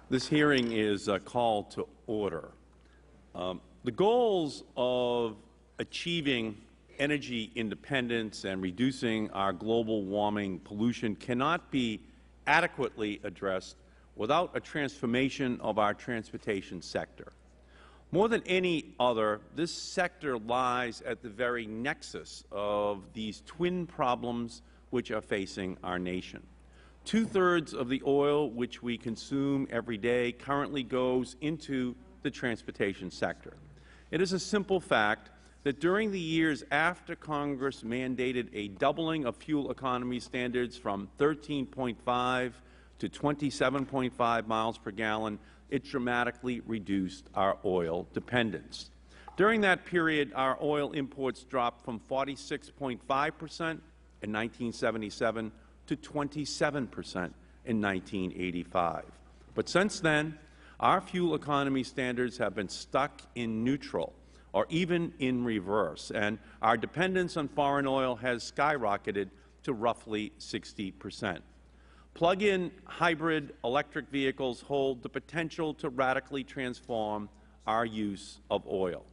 This hearing is a call to order. The goals of achieving energy independence and reducing our global warming pollution cannot be adequately addressed without a transformation of our transportation sector. More than any other, this sector lies at the very nexus of these twin problems which are facing our nation. Two-thirds of the oil which we consume every day currently goes into the transportation sector. It is a simple fact that during the years after Congress mandated a doubling of fuel economy standards from 13.5 to 27.5 miles per gallon, it dramatically reduced our oil dependence. During that period, our oil imports dropped from 46.5% in 1977 to 27% in 1985. But since then, our fuel economy standards have been stuck in neutral or even in reverse, and our dependence on foreign oil has skyrocketed to roughly 60%. Plug-in hybrid electric vehicles hold the potential to radically transform our use of oil.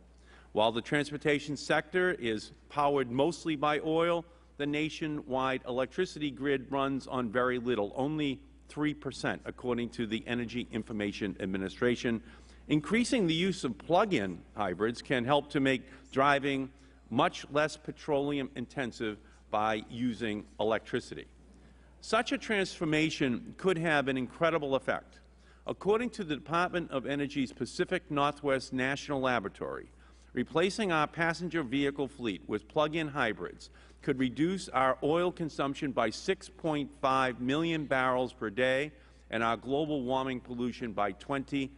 While the transportation sector is powered mostly by oil, the nationwide electricity grid runs on very little, only 3%, according to the Energy Information Administration. Increasing the use of plug-in hybrids can help to make driving much less petroleum intensive by using electricity. Such a transformation could have an incredible effect. According to the Department of Energy's Pacific Northwest National Laboratory, replacing our passenger vehicle fleet with plug-in hybrids could reduce our oil consumption by 6.5 million barrels per day and our global warming pollution by 27%.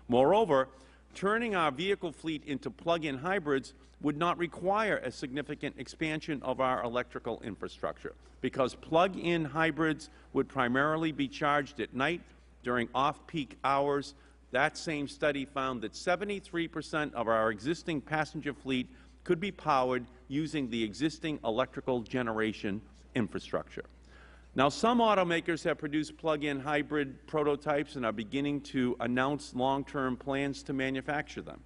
Moreover, turning our vehicle fleet into plug-in hybrids would not require a significant expansion of our electrical infrastructure, because plug-in hybrids would primarily be charged at night during off-peak hours. That same study found that 73% of our existing passenger fleet could be powered using the existing electrical generation infrastructure. Now, some automakers have produced plug-in hybrid prototypes and are beginning to announce long-term plans to manufacture them.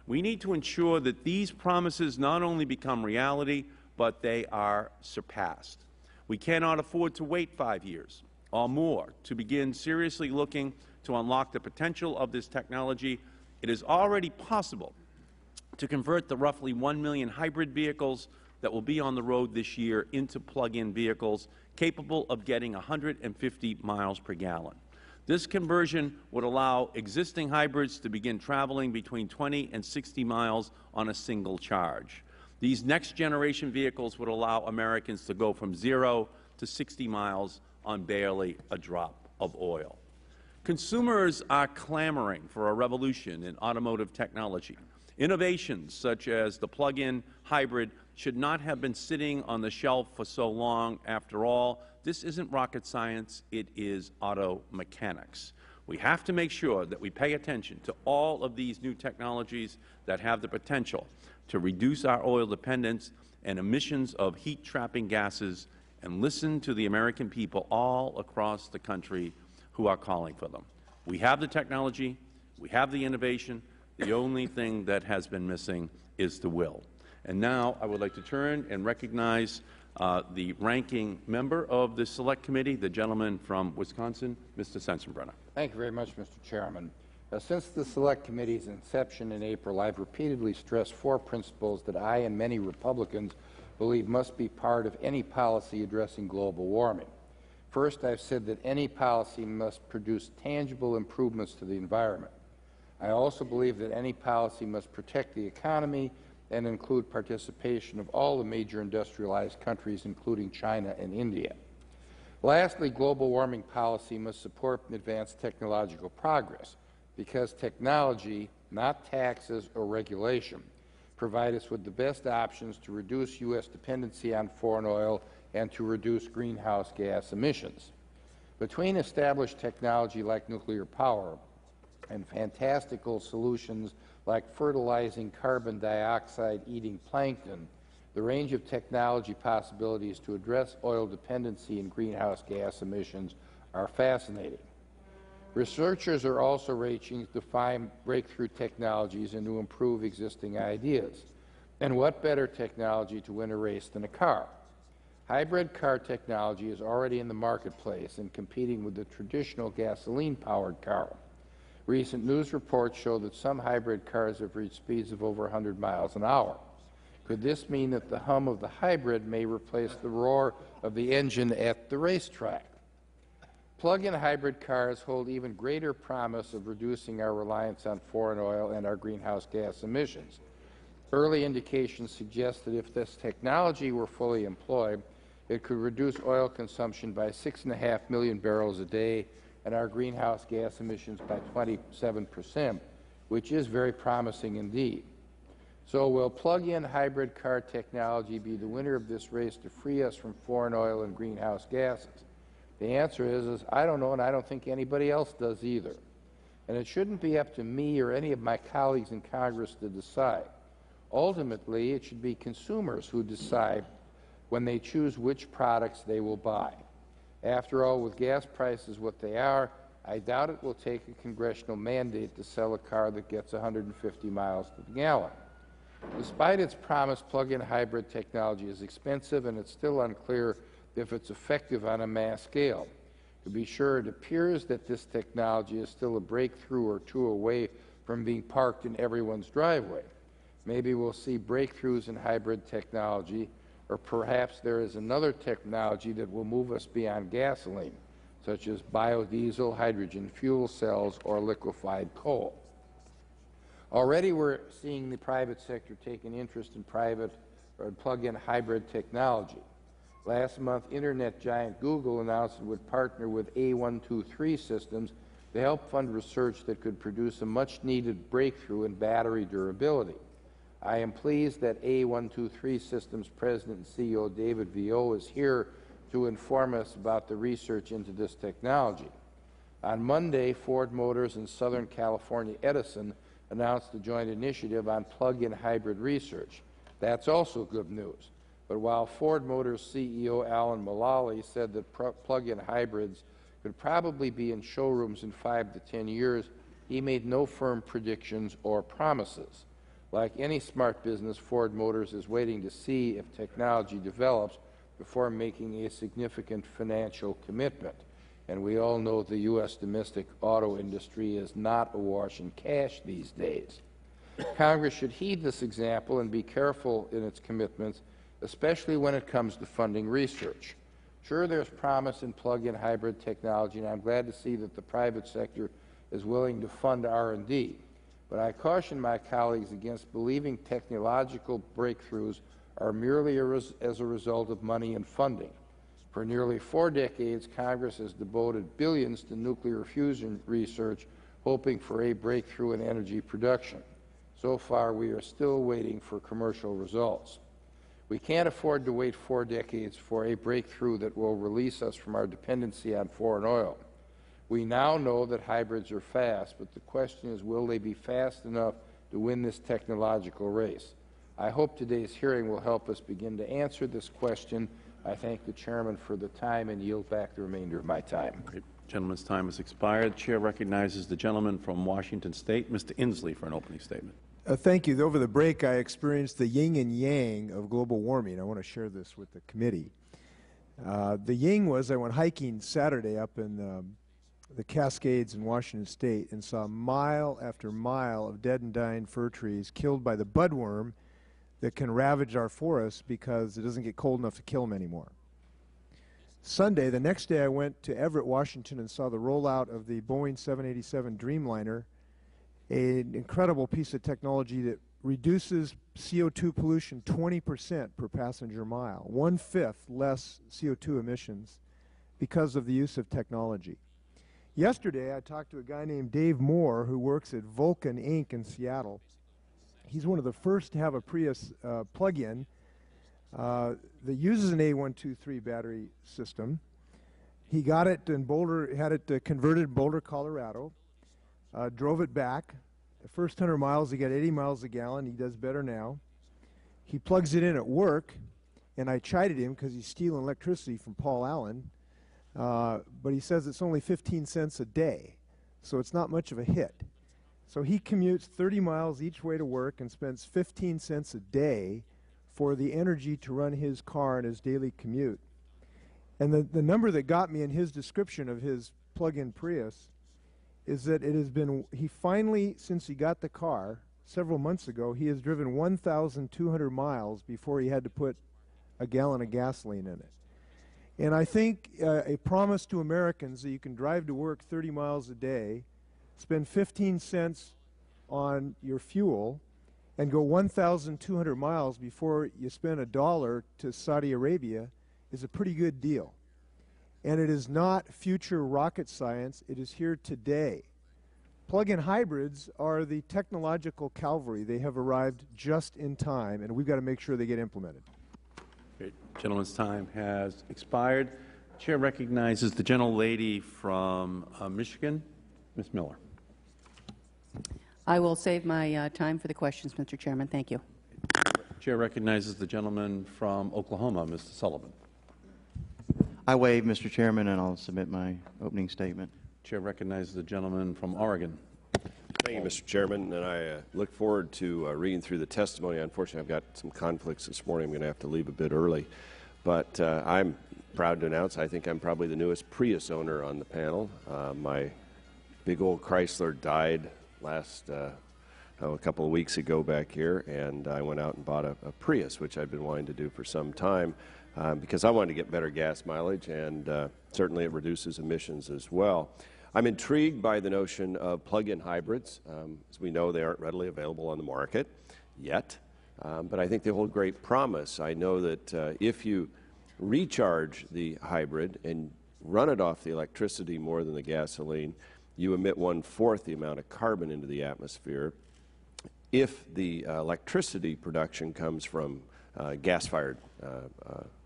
We need to ensure that these promises not only become reality, but they are surpassed. We cannot afford to wait 5 years or more to begin seriously looking to unlock the potential of this technology. It is already possible to convert the roughly 1 million hybrid vehicles that will be on the road this year into plug-in vehicles capable of getting 150 miles per gallon. This conversion would allow existing hybrids to begin traveling between 20 and 60 miles on a single charge. These next-generation vehicles would allow Americans to go from 0 to 60 miles on barely a drop of oil. Consumers are clamoring for a revolution in automotive technology. Innovations such as the plug-in hybrid should not have been sitting on the shelf for so long. After all, this isn't rocket science, it is auto mechanics. We have to make sure that we pay attention to all of these new technologies that have the potential to reduce our oil dependence and emissions of heat-trapping gases, and listen to the American people all across the country who are calling for them. We have the technology, we have the innovation. The only thing that has been missing is the will. And now I would like to turn and recognize the ranking member of the Select Committee, the gentleman from Wisconsin, Mr. Sensenbrenner. Thank you very much, Mr. Chairman. Since the Select Committee's inception in April, I've repeatedly stressed 4 principles that I and many Republicans believe must be part of any policy addressing global warming. First, I've said that any policy must produce tangible improvements to the environment. I also believe that any policy must protect the economy and include participation of all the major industrialized countries, including China and India. Lastly, global warming policy must support advanced technological progress, because technology, not taxes or regulation, provide us with the best options to reduce U.S. dependency on foreign oil and to reduce greenhouse gas emissions. Between established technology like nuclear power and fantastical solutions like fertilizing carbon dioxide-eating plankton, the range of technology possibilities to address oil dependency and greenhouse gas emissions are fascinating. Researchers are also racing to find breakthrough technologies and to improve existing ideas. And what better technology to win a race than a car? Hybrid car technology is already in the marketplace and competing with the traditional gasoline-powered car. Recent news reports show that some hybrid cars have reached speeds of over 100 miles an hour. Could this mean that the hum of the hybrid may replace the roar of the engine at the racetrack? Plug-in hybrid cars hold even greater promise of reducing our reliance on foreign oil and our greenhouse gas emissions. Early indications suggest that if this technology were fully employed, it could reduce oil consumption by 6.5 million barrels a day and our greenhouse gas emissions by 27%, which is very promising indeed. So will plug-in hybrid car technology be the winner of this race to free us from foreign oil and greenhouse gases? The answer is I don't know, and I don't think anybody else does either. And it shouldn't be up to me or any of my colleagues in Congress to decide. Ultimately, it should be consumers who decide when they choose which products they will buy. After all, with gas prices what they are, I doubt it will take a congressional mandate to sell a car that gets 150 miles to the gallon. Despite its promise, plug-in hybrid technology is expensive, and it's still unclear if it's effective on a mass scale. To be sure, it appears that this technology is still a breakthrough or two away from being parked in everyone's driveway. Maybe we'll see breakthroughs in hybrid technology, or perhaps there is another technology that will move us beyond gasoline, such as biodiesel, hydrogen fuel cells, or liquefied coal. Already we're seeing the private sector take an interest in private or plug-in hybrid technology. Last month, Internet giant Google announced it would partner with A123 Systems to help fund research that could produce a much-needed breakthrough in battery durability. I am pleased that A123 Systems President and CEO David Vio is here to inform us about the research into this technology. On Monday, Ford Motors and Southern California Edison announced a joint initiative on plug-in hybrid research. That's also good news. But while Ford Motors CEO Alan Mulally said that plug-in hybrids could probably be in showrooms in 5 to 10 years, he made no firm predictions or promises. Like any smart business, Ford Motors is waiting to see if technology develops before making a significant financial commitment. And we all know the U.S. domestic auto industry is not awash in cash these days. Congress should heed this example and be careful in its commitments, especially when it comes to funding research. Sure, there's promise in plug-in hybrid technology, and I'm glad to see that the private sector is willing to fund R&D. But I caution my colleagues against believing technological breakthroughs are merely as a result of money and funding. For nearly 4 decades, Congress has devoted billions to nuclear fusion research, hoping for a breakthrough in energy production. So far, we are still waiting for commercial results. We can't afford to wait 4 decades for a breakthrough that will release us from our dependency on foreign oil. We now know that hybrids are fast, but the question is, will they be fast enough to win this technological race? I hope today's hearing will help us begin to answer this question. I thank the Chairman for the time and yield back the remainder of my time. The gentleman's time has expired. The Chair recognizes the gentleman from Washington State, Mr. Inslee, for an opening statement. Thank you. Over the break, I experienced the yin and yang of global warming. I want to share this with the committee. The yin was I went hiking Saturday up in the Cascades in Washington State and saw mile after mile of dead and dying fir trees killed by the budworm that can ravage our forests because it doesn't get cold enough to kill them anymore. Sunday, the next day, I went to Everett, Washington, and saw the rollout of the Boeing 787 Dreamliner, an incredible piece of technology that reduces CO2 pollution 20% per passenger mile, 1/5 less CO2 emissions because of the use of technology. Yesterday, I talked to a guy named Dave Moore who works at Vulcan Inc. in Seattle. He's one of the first to have a Prius plug-in that uses an A123 battery system. He got it in Boulder, had it converted in Boulder, Colorado, drove it back. The first 100 miles, he got 80 miles a gallon. He does better now. He plugs it in at work, and I chided him because he's stealing electricity from Paul Allen. But he says it's only 15 cents a day. so it's not much of a hit. So he commutes 30 miles each way to work and spends 15 cents a day for the energy to run his car in his daily commute. And the number that got me in his description of his plug-in Prius is that it has been, he finally, since he got the car several months ago, he has driven 1,200 miles before he had to put a gallon of gasoline in it. And I think a promise to Americans that you can drive to work 30 miles a day, spend 15 cents on your fuel, and go 1,200 miles before you spend $1 to Saudi Arabia is a pretty good deal. And it is not future rocket science. It is here today. Plug-in hybrids are the technological cavalry. They have arrived just in time, and we've got to make sure they get implemented. Great. Gentleman's time has expired. Chair recognizes the gentlelady from Michigan, Ms. Miller. I will save my time for the questions, Mr. Chairman. Thank you. Chair recognizes the gentleman from Oklahoma, Mr. Sullivan. I waive, Mr. Chairman, and I'll submit my opening statement. Chair recognizes the gentleman from Oregon. Thank you, Mr. Chairman, and I look forward to reading through the testimony. Unfortunately, I've got some conflicts this morning. I'm going to have to leave a bit early. But I'm proud to announce I think I'm probably the newest Prius owner on the panel. My big old Chrysler died last a couple of weeks ago back here, and I went out and bought a Prius, which I've been wanting to do for some time because I wanted to get better gas mileage, and certainly it reduces emissions as well. I'm intrigued by the notion of plug-in hybrids. As we know, they aren't readily available on the market yet, but I think they hold great promise. I know that if you recharge the hybrid and run it off the electricity more than the gasoline, you emit 1/4 the amount of carbon into the atmosphere. If the electricity production comes from gas-fired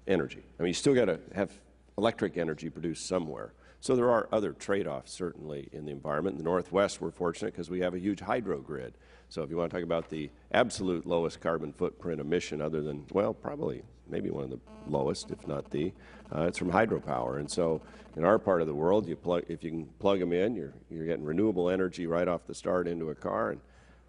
energy, I mean, you still got to have electric energy produced somewhere. So there are other trade-offs, certainly, in the environment. In the Northwest, we're fortunate because we have a huge hydro grid. So if you want to talk about the absolute lowest carbon footprint emission other than, well, probably maybe one of the lowest, if not the, it's from hydropower. And so in our part of the world, if you can plug them in, you're getting renewable energy right off the start into a car, and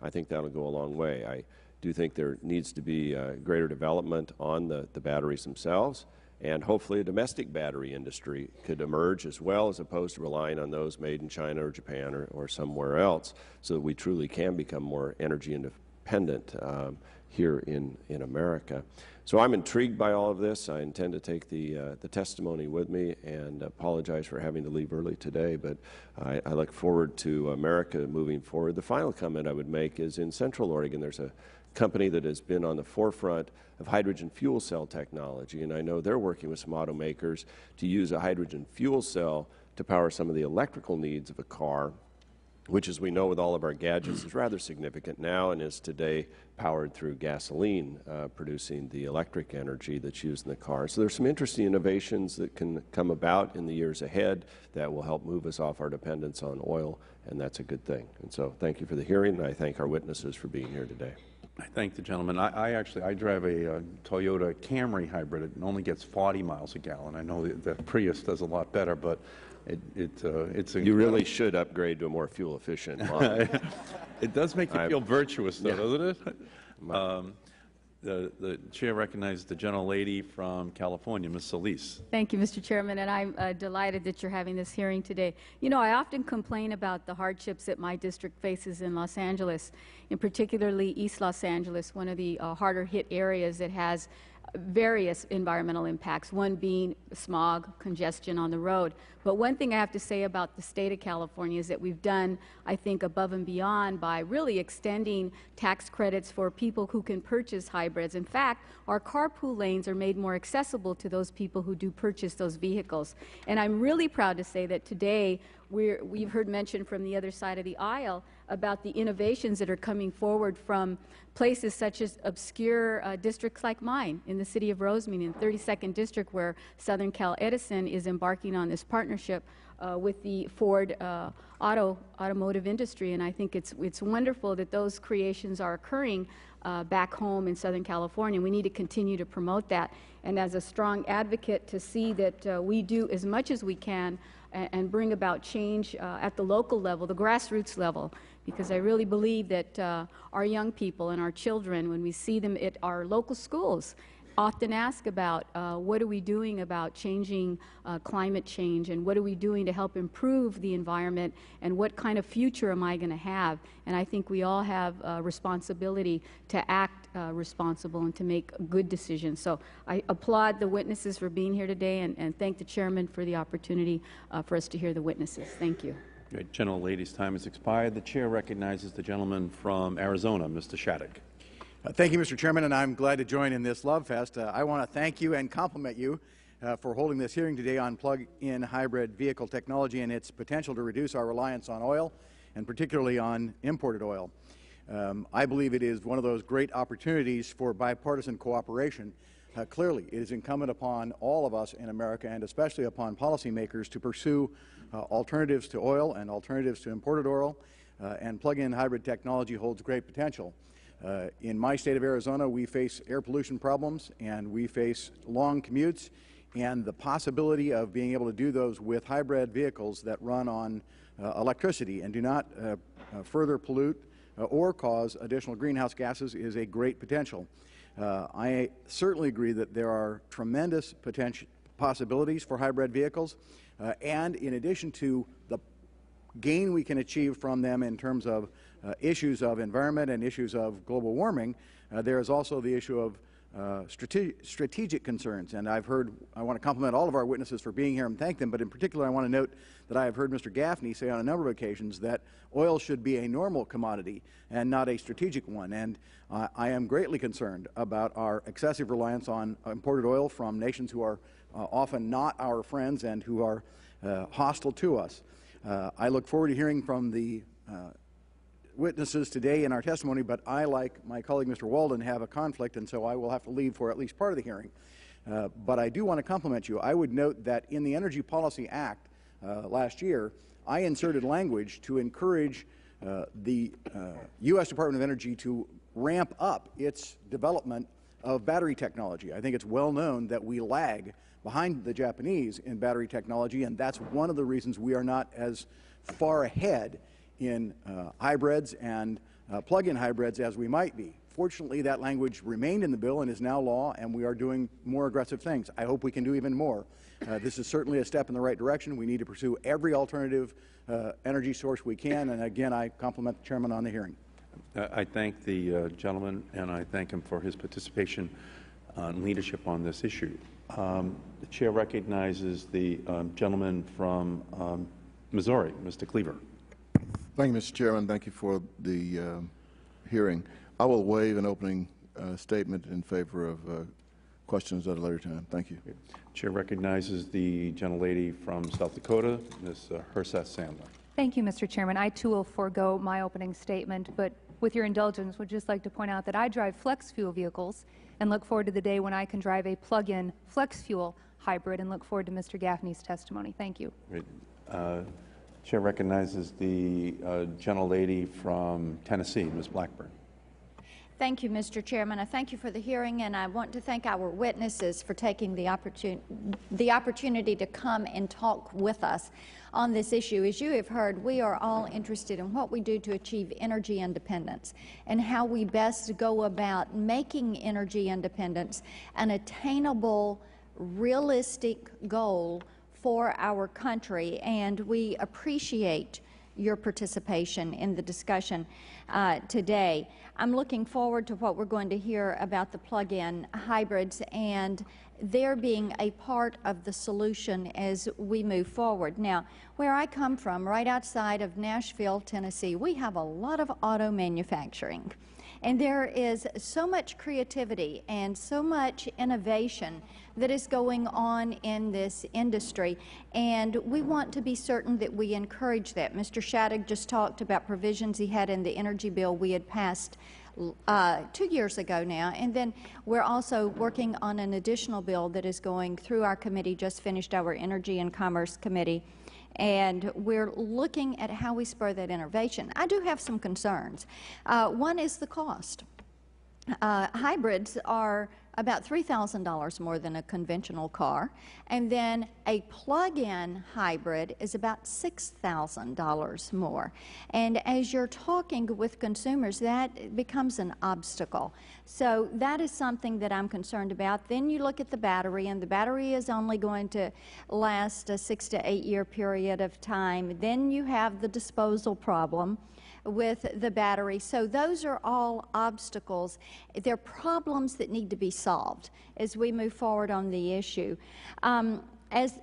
I think that'll go a long way. I do think there needs to be greater development on the batteries themselves, and hopefully a domestic battery industry could emerge as well, as opposed to relying on those made in China or Japan or somewhere else, so that we truly can become more energy independent here in America. So I'm intrigued by all of this. I intend to take the testimony with me, and apologize for having to leave early today, but I look forward to America moving forward. The final comment I would make is in Central Oregon, there's a company that has been on the forefront of hydrogen fuel cell technology, and I know they're working with some automakers to use a hydrogen fuel cell to power some of the electrical needs of a car, which, as we know with all of our gadgets, is rather significant now and is today powered through gasoline, producing the electric energy that's used in the car. So there's some interesting innovations that can come about in the years ahead that will help move us off our dependence on oil, and that's a good thing. And so thank you for the hearing, and I thank our witnesses for being here today. I thank the gentleman. I drive a Toyota Camry hybrid. It only gets 40 miles a gallon. I know the Prius does a lot better, but it's a... You really should upgrade to a more fuel-efficient model. It does make you feel virtuous, though, doesn't it? The Chair recognizes the gentlelady from California, Ms. Solis. Thank you, Mr. Chairman, and I'm delighted that you're having this hearing today. You know, I often complain about the hardships that my district faces in Los Angeles, and particularly East Los Angeles, one of the harder hit areas that has various environmental impacts, one being smog, congestion on the road. But one thing I have to say about the state of California is that we've done, I think, above and beyond by really extending tax credits for people who can purchase hybrids. In fact, our carpool lanes are made more accessible to those people who do purchase those vehicles. And I'm really proud to say that today we've heard mention from the other side of the aisle about the innovations that are coming forward from places such as obscure districts like mine in the city of Rosemead, in the 32nd District, where Southern Cal Edison is embarking on this partnership with the Ford automotive industry, and I think it's wonderful that those creations are occurring back home in Southern California. We need to continue to promote that, and as a strong advocate to see that we do as much as we can and bring about change at the local level, the grassroots level, because I really believe that our young people and our children, when we see them at our local schools, often ask about what are we doing about changing climate change, and what are we doing to help improve the environment, and what kind of future am I going to have? And I think we all have a responsibility to act responsible and to make good decisions. So I applaud the witnesses for being here today, and thank the chairman for the opportunity for us to hear the witnesses. Thank you. Great. Gentlelady's time has expired. The chair recognizes the gentleman from Arizona, Mr. Shattuck. Thank you, Mr. Chairman, and I'm glad to join in this love fest. I want to thank you and compliment you for holding this hearing today on plug-in hybrid vehicle technology and its potential to reduce our reliance on oil, and particularly on imported oil. I believe it is one of those great opportunities for bipartisan cooperation. Clearly, it is incumbent upon all of us in America, and especially upon policymakers, to pursue alternatives to oil and alternatives to imported oil, and plug-in hybrid technology holds great potential. In my state of Arizona, we face air pollution problems, and we face long commutes, and the possibility of being able to do those with hybrid vehicles that run on electricity and do not further pollute or cause additional greenhouse gases is a great potential. I certainly agree that there are tremendous possibilities for hybrid vehicles, and in addition to the gain we can achieve from them in terms of issues of environment and issues of global warming, there is also the issue of strategic concerns. And I want to compliment all of our witnesses for being here and thank them, but in particular I want to note that I have heard Mr. Gaffney say on a number of occasions that oil should be a normal commodity and not a strategic one. And I am greatly concerned about our excessive reliance on imported oil from nations who are often not our friends and who are hostile to us. I look forward to hearing from the witnesses today in our testimony, but I, like my colleague Mr. Walden, have a conflict, and so I will have to leave for at least part of the hearing. But I do want to compliment you. I would note that in the Energy Policy Act last year, I inserted language to encourage the U.S. Department of Energy to ramp up its development of battery technology. I think it's well known that we lag behind the Japanese in battery technology, and that's one of the reasons we are not as far ahead in hybrids and plug-in hybrids as we might be. Fortunately, that language remained in the bill and is now law, and we are doing more aggressive things. I hope we can do even more. This is certainly a step in the right direction. We need to pursue every alternative energy source we can, and again, I compliment the Chairman on the hearing. I thank the gentleman, and I thank him for his participation and leadership on this issue. The Chair recognizes the gentleman from Missouri, Mr. Cleaver. Thank you, Mr. Chairman. Thank you for the hearing. I will waive an opening statement in favor of questions at a later time. Thank you. Chair recognizes the gentlelady from South Dakota, Ms. Herseth Sandler. Thank you, Mr. Chairman. I, too, will forego my opening statement, but with your indulgence, would just like to point out that I drive flex fuel vehicles and look forward to the day when I can drive a plug-in flex fuel hybrid, and look forward to Mr. Gaffney's testimony. Thank you. Great. Chair recognizes the gentlelady from Tennessee, Ms. Blackburn. Thank you, Mr. Chairman. I thank you for the hearing, and I want to thank our witnesses for taking the opportunity to come and talk with us on this issue. As you have heard, we are all interested in what we do to achieve energy independence and how we best go about making energy independence an attainable, realistic goal for our country, and we appreciate your participation in the discussion today. I'm looking forward to what we're going to hear about the plug-in hybrids and their being a part of the solution as we move forward. Now, where I come from, right outside of Nashville, Tennessee, we have a lot of auto manufacturing. And there is so much creativity and so much innovation that is going on in this industry, and we want to be certain that we encourage that. Mr. Shattuck just talked about provisions he had in the energy bill we had passed 2 years ago now, and then we're also working on an additional bill that is going through our committee, just finished our Energy and Commerce Committee, and we're looking at how we spur that innovation. I do have some concerns. One is the cost. Hybrids are about $3,000 more than a conventional car, and then a plug-in hybrid is about $6,000 more. And as you're talking with consumers, that becomes an obstacle. So that is something that I'm concerned about. Then you look at the battery, and the battery is only going to last a 6 to 8 year period of time. Then you have the disposal problem with the battery. So those are all obstacles. They're problems that need to be solved as we move forward on the issue. As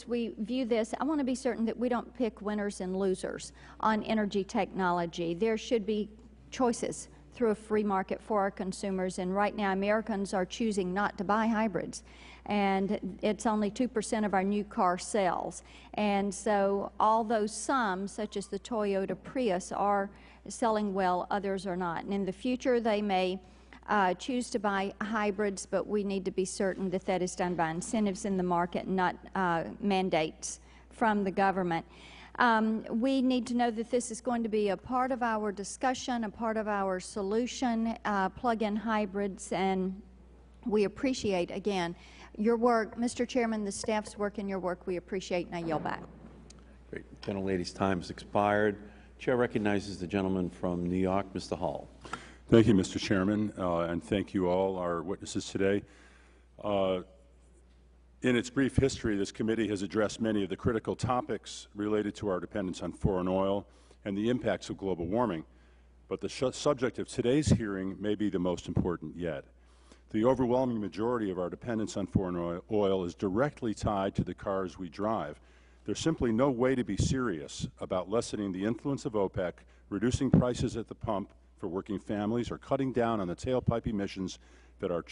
we view this, I want to be certain that we don't pick winners and losers on energy technology. There should be choices through a free market for our consumers, and right now Americans are choosing not to buy hybrids, and it's only 2% of our new car sales. And so although some, such as the Toyota Prius, are selling well, others are not. And in the future they may choose to buy hybrids, but we need to be certain that that is done by incentives in the market, not mandates from the government. We need to know that this is going to be a part of our discussion, a part of our solution, plug-in hybrids, and we appreciate, again, your work. Mr. Chairman, the staff's work and your work we appreciate, and I yield back. Great. Gentlelady's time has expired. Chair recognizes the gentleman from New York, Mr. Hall. Thank you, Mr. Chairman, and thank you all, our witnesses today. In its brief history, this committee has addressed many of the critical topics related to our dependence on foreign oil and the impacts of global warming, but the subject of today's hearing may be the most important yet. The overwhelming majority of our dependence on foreign oil is directly tied to the cars we drive. There's simply no way to be serious about lessening the influence of OPEC, reducing prices at the pump for working families, or cutting down on the tailpipe emissions that are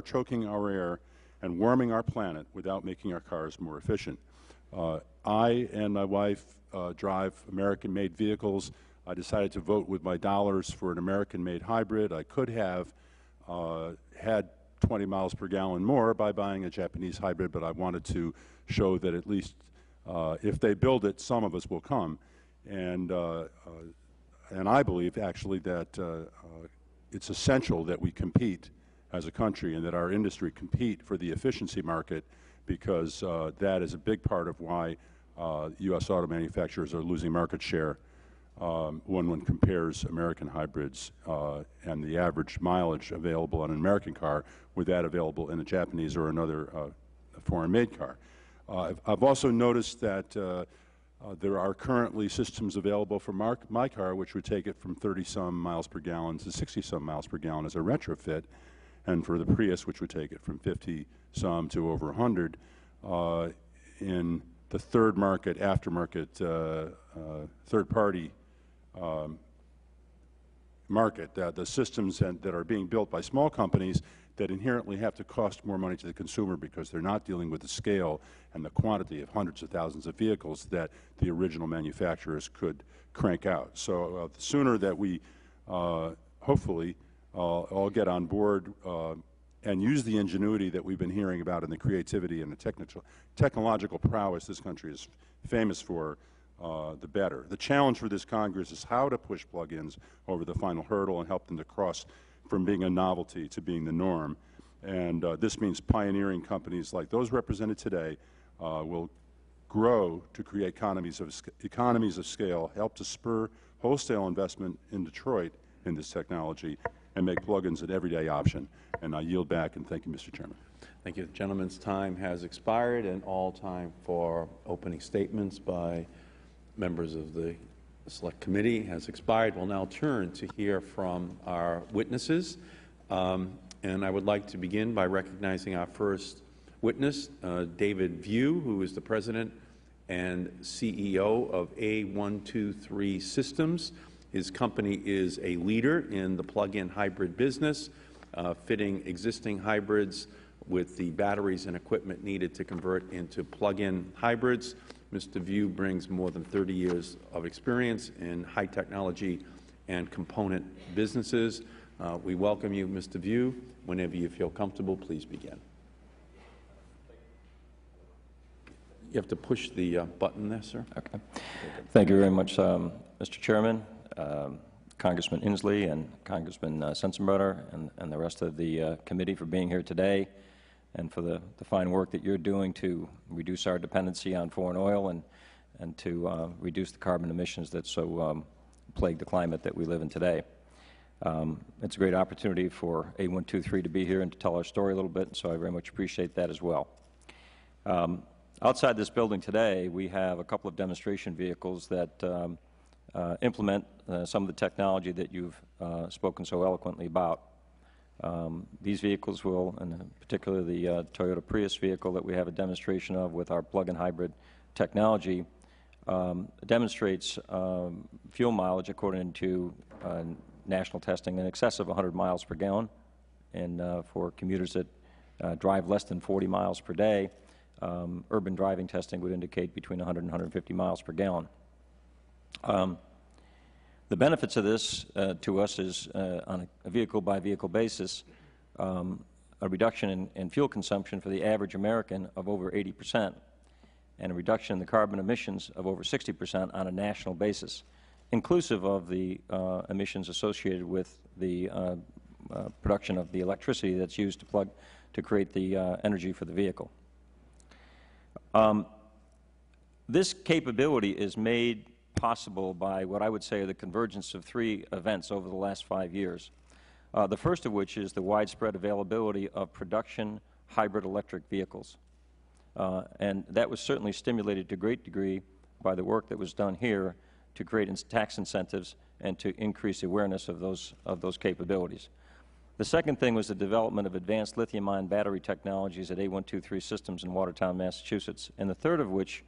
choking our air and warming our planet without making our cars more efficient. I and my wife drive American-made vehicles. I decided to vote with my dollars for an American-made hybrid. I could have had 20 miles per gallon more by buying a Japanese hybrid, but I wanted to show that at least if they build it, some of us will come. And I believe, actually, that it's essential that we compete as a country and that our industry compete for the efficiency market, because that is a big part of why U.S. auto manufacturers are losing market share when one compares American hybrids and the average mileage available on an American car with that available in a Japanese or another foreign-made car. I've also noticed that there are currently systems available for my car which would take it from 30-some miles per gallon to 60-some miles per gallon as a retrofit, and for the Prius, which would take it from 50-some to over 100. In the third market, aftermarket, third-party market, the systems that are being built by small companies that inherently have to cost more money to the consumer because they're not dealing with the scale and the quantity of hundreds of thousands of vehicles that the original manufacturers could crank out. So the sooner that we hopefully all get on board and use the ingenuity that we've been hearing about and the creativity and the technological prowess this country is famous for, the better. The challenge for this Congress is how to push plug-ins over the final hurdle and help them to cross from being a novelty to being the norm. And this means pioneering companies like those represented today will grow to create economies of scale, help to spur wholesale investment in Detroit in this technology, and make plug-ins an everyday option. And I yield back, and thank you, Mr. Chairman. Thank you. The gentleman's time has expired, and all time for opening statements by members of the Select Committee has expired. We'll now turn to hear from our witnesses. And I would like to begin by recognizing our first witness, David View, who is the President and CEO of A123 Systems. His company is a leader in the plug-in hybrid business, fitting existing hybrids with the batteries and equipment needed to convert into plug-in hybrids. Mr. View brings more than 30 years of experience in high technology and component businesses. We welcome you, Mr. View. Whenever you feel comfortable, please begin. You have to push the button there, sir. Okay. Thank you very much, Mr. Chairman, Congressman Inslee, and Congressman Sensenbrenner, and the rest of the committee for being here today, and for the fine work that you're doing to reduce our dependency on foreign oil and to reduce the carbon emissions that so plague the climate that we live in today. It's a great opportunity for A123 to be here and to tell our story a little bit, so I very much appreciate that as well. Outside this building today, we have a couple of demonstration vehicles that implement some of the technology that you've spoken so eloquently about. These vehicles will, and particularly the Toyota Prius vehicle that we have a demonstration of with our plug-in hybrid technology, demonstrates fuel mileage according to national testing in excess of 100 miles per gallon, and for commuters that drive less than 40 miles per day, urban driving testing would indicate between 100 and 150 miles per gallon. The benefits of this to us is, on a vehicle-by-vehicle basis, a reduction in fuel consumption for the average American of over 80%, and a reduction in the carbon emissions of over 60% on a national basis, inclusive of the emissions associated with the production of the electricity that's used to create the energy for the vehicle. This capability is made possible by what I would say are the convergence of three events over the last 5 years. The first of which is the widespread availability of production hybrid electric vehicles. And that was certainly stimulated to a great degree by the work that was done here to create tax incentives and to increase awareness of those capabilities. The second thing was the development of advanced lithium-ion battery technologies at A123 Systems in Watertown, Massachusetts, and the third of which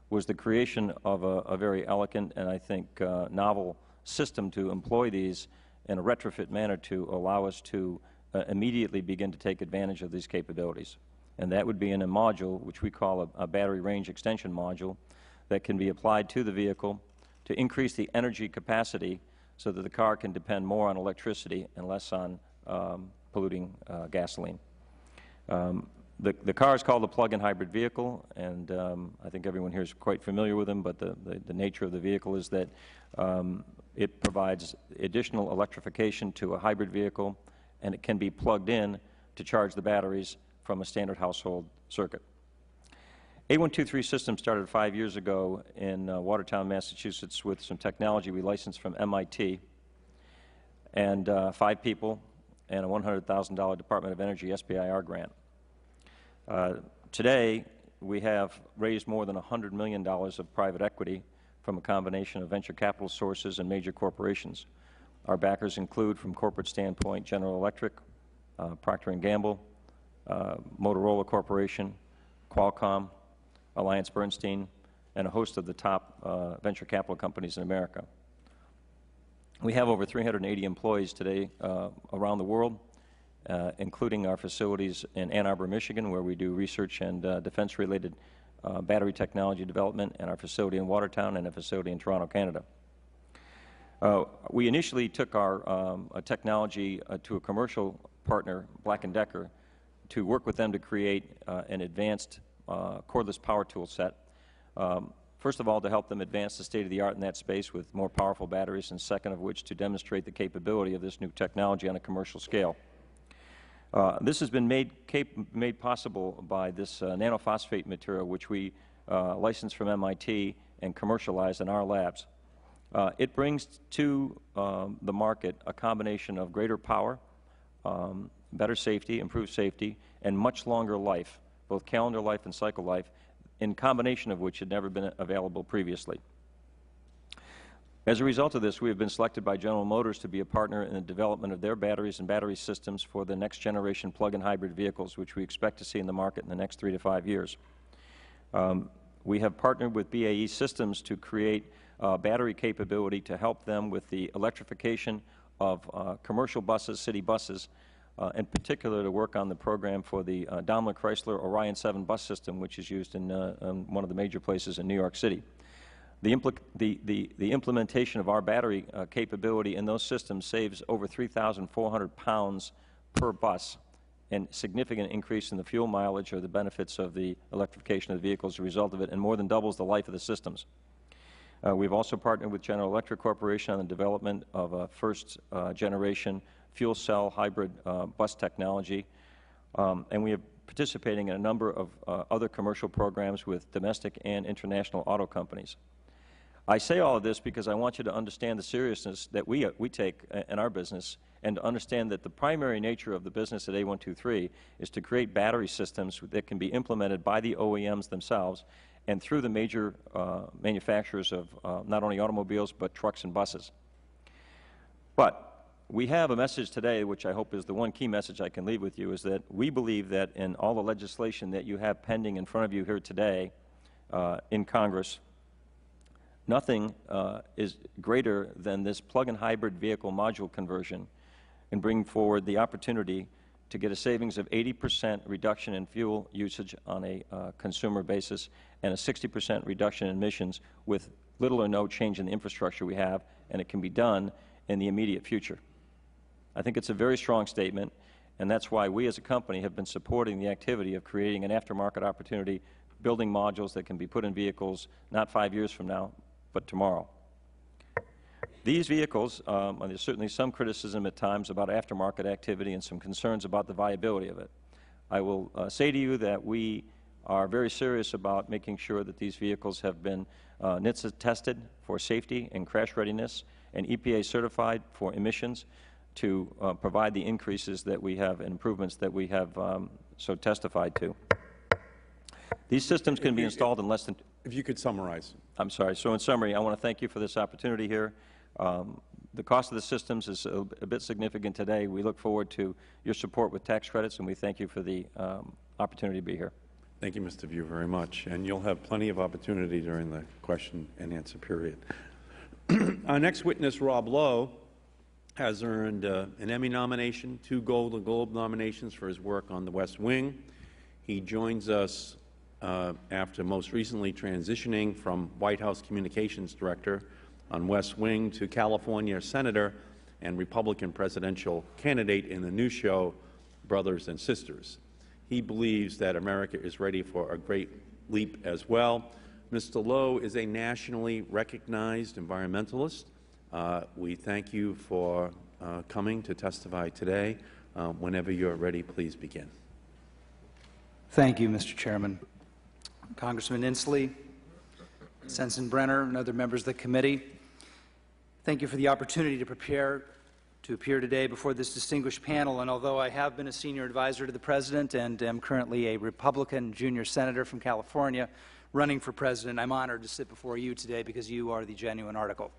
was the creation of a very elegant and I think novel system to employ these in a retrofit manner to allow us to immediately begin to take advantage of these capabilities. And that would be in a module which we call a battery range extension module that can be applied to the vehicle to increase the energy capacity so that the car can depend more on electricity and less on polluting gasoline. The car is called a plug-in hybrid vehicle, and I think everyone here is quite familiar with them, but the nature of the vehicle is that it provides additional electrification to a hybrid vehicle, and it can be plugged in to charge the batteries from a standard household circuit. A123 Systems started 5 years ago in Watertown, Massachusetts with some technology we licensed from MIT, and 5 people and a $100,000 Department of Energy SBIR grant. Today, we have raised more than $100 million of private equity from a combination of venture capital sources and major corporations. Our backers include, from corporate standpoint, General Electric, Procter & Gamble, Motorola Corporation, Qualcomm, AllianceBernstein, and a host of the top venture capital companies in America. We have over 380 employees today around the world, including our facilities in Ann Arbor, Michigan, where we do research and defense-related battery technology development, and our facility in Watertown, and a facility in Toronto, Canada. We initially took our technology to a commercial partner, Black & Decker, to work with them to create an advanced cordless power tool set. First of all, to help them advance the state-of-the-art in that space with more powerful batteries, and second of which, to demonstrate the capability of this new technology on a commercial scale. This has been made possible by this nanophosphate material, which we licensed from MIT and commercialized in our labs. It brings to the market a combination of greater power, better safety, improved safety, and much longer life, both calendar life and cycle life, in combination of which had never been available previously. As a result of this, we have been selected by General Motors to be a partner in the development of their batteries and battery systems for the next generation plug-in hybrid vehicles, which we expect to see in the market in the next 3 to 5 years. We have partnered with BAE Systems to create battery capability to help them with the electrification of commercial buses, city buses, in particular to work on the program for the Daimler Chrysler Orion 7 bus system, which is used in one of the major places in New York City. The implementation of our battery capability in those systems saves over 3,400 pounds per bus and significant increase in the fuel mileage or the benefits of the electrification of the vehicle as a result of it, and more than doubles the life of the systems. We've also partnered with General Electric Corporation on the development of a first-generation fuel cell hybrid bus technology, and we are participating in a number of other commercial programs with domestic and international auto companies. I say all of this because I want you to understand the seriousness that we take in our business, and to understand that the primary nature of the business at A123 is to create battery systems that can be implemented by the OEMs themselves and through the major manufacturers of not only automobiles but trucks and buses. But we have a message today, which I hope is the one key message I can leave with you, is that we believe that in all the legislation that you have pending in front of you here today in Congress, nothing is greater than this plug-in hybrid vehicle module conversion and bring forward the opportunity to get a savings of 80% reduction in fuel usage on a consumer basis and a 60% reduction in emissions with little or no change in the infrastructure we have, and it can be done in the immediate future. I think it's a very strong statement, and that's why we as a company have been supporting the activity of creating an aftermarket opportunity, building modules that can be put in vehicles not 5 years from now, but tomorrow. These vehicles, there's certainly some criticism at times about aftermarket activity and some concerns about the viability of it. I will say to you that we are very serious about making sure that these vehicles have been NHTSA tested for safety and crash readiness and EPA certified for emissions to provide the increases that we have and improvements that we have so testified to. These systems can be installed in less than... If you could summarize. I'm sorry. So in summary, I want to thank you for this opportunity here. The cost of the systems is a bit significant today. We look forward to your support with tax credits, and we thank you for the opportunity to be here. Thank you, Mr. View, very much. And you'll have plenty of opportunity during the question and answer period. Our next witness, Rob Lowe, has earned an Emmy nomination, 2 Golden Globe nominations for his work on The West Wing. He joins us after most recently transitioning from White House Communications Director on West Wing to California Senator and Republican presidential candidate in the new show, Brothers and Sisters. He believes that America is ready for a great leap as well. Mr. Lowe is a nationally recognized environmentalist. We thank you for coming to testify today. Whenever you're ready, please begin. Thank you, Mr. Chairman. Congressman Inslee, Sensenbrenner, and other members of the committee, thank you for the opportunity to appear today before this distinguished panel. And although I have been a senior advisor to the President and am currently a Republican junior senator from California running for President, I'm honored to sit before you today because you are the genuine article.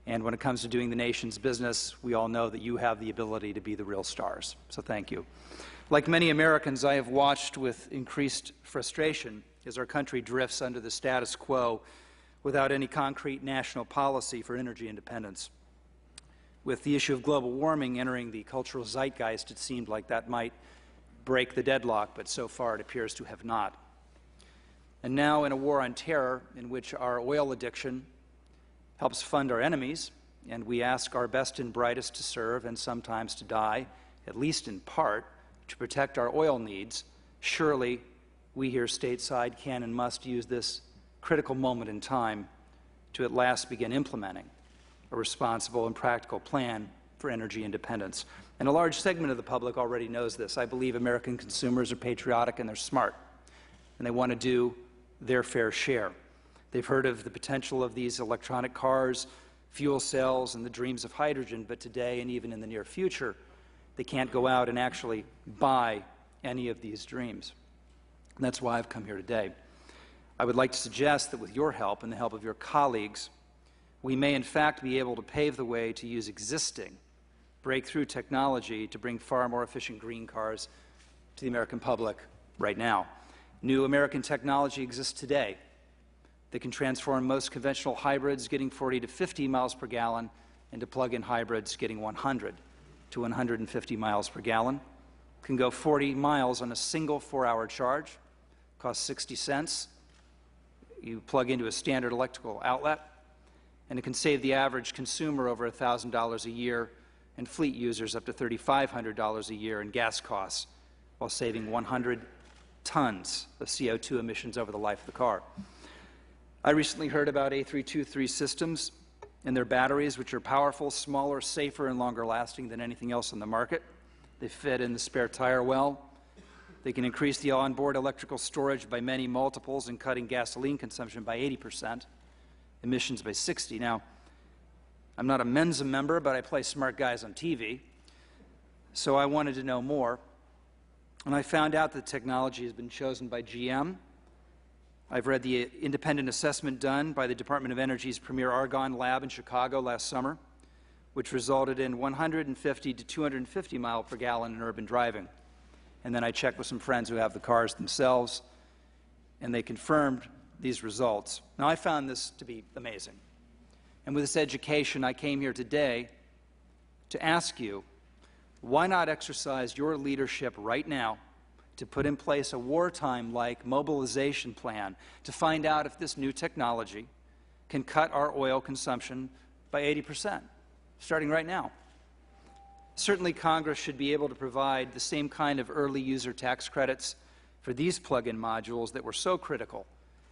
And when it comes to doing the nation's business, we all know that you have the ability to be the real stars. So thank you. Like many Americans, I have watched with increased frustration as our country drifts under the status quo without any concrete national policy for energy independence. With the issue of global warming entering the cultural zeitgeist, it seemed like that might break the deadlock, but so far it appears to have not. And now, in a war on terror in which our oil addiction helps fund our enemies, and we ask our best and brightest to serve and sometimes to die, at least in part, to protect our oil needs, surely we here stateside can and must use this critical moment in time to at last begin implementing a responsible and practical plan for energy independence. And a large segment of the public already knows this. I believe American consumers are patriotic and they're smart, and they want to do their fair share. They've heard of the potential of these electronic cars, fuel cells, and the dreams of hydrogen, but today and even in the near future, they can't go out and actually buy any of these dreams. And that's why I've come here today. I would like to suggest that with your help and the help of your colleagues, we may in fact be able to pave the way to use existing breakthrough technology to bring far more efficient green cars to the American public right now. New American technology exists today that can transform most conventional hybrids getting 40 to 50 miles per gallon into plug-in hybrids getting 100 to 150 miles per gallon. Can go 40 miles on a single 4-hour charge, costs 60 cents. You plug into a standard electrical outlet, and it can save the average consumer over $1,000 a year and fleet users up to $3,500 a year in gas costs while saving 100 tons of CO2 emissions over the life of the car. I recently heard about A323 systems and their batteries, which are powerful, smaller, safer, and longer lasting than anything else on the market. They fit in the spare tire well. They can increase the onboard electrical storage by many multiples and cutting gasoline consumption by 80%, emissions by 60%. Now, I'm not a Mensa member, but I play smart guys on TV, so I wanted to know more. And I found out that technology has been chosen by GM. I've read the independent assessment done by the Department of Energy's premier Argonne lab in Chicago last summer, which resulted in 150 to 250 miles per gallon in urban driving. And then I checked with some friends who have the cars themselves, and they confirmed these results. Now, I found this to be amazing. And with this education, I came here today to ask you, why not exercise your leadership right now to put in place a wartime-like mobilization plan to find out if this new technology can cut our oil consumption by 80%, starting right now? Certainly, Congress should be able to provide the same kind of early user tax credits for these plug-in modules that were so critical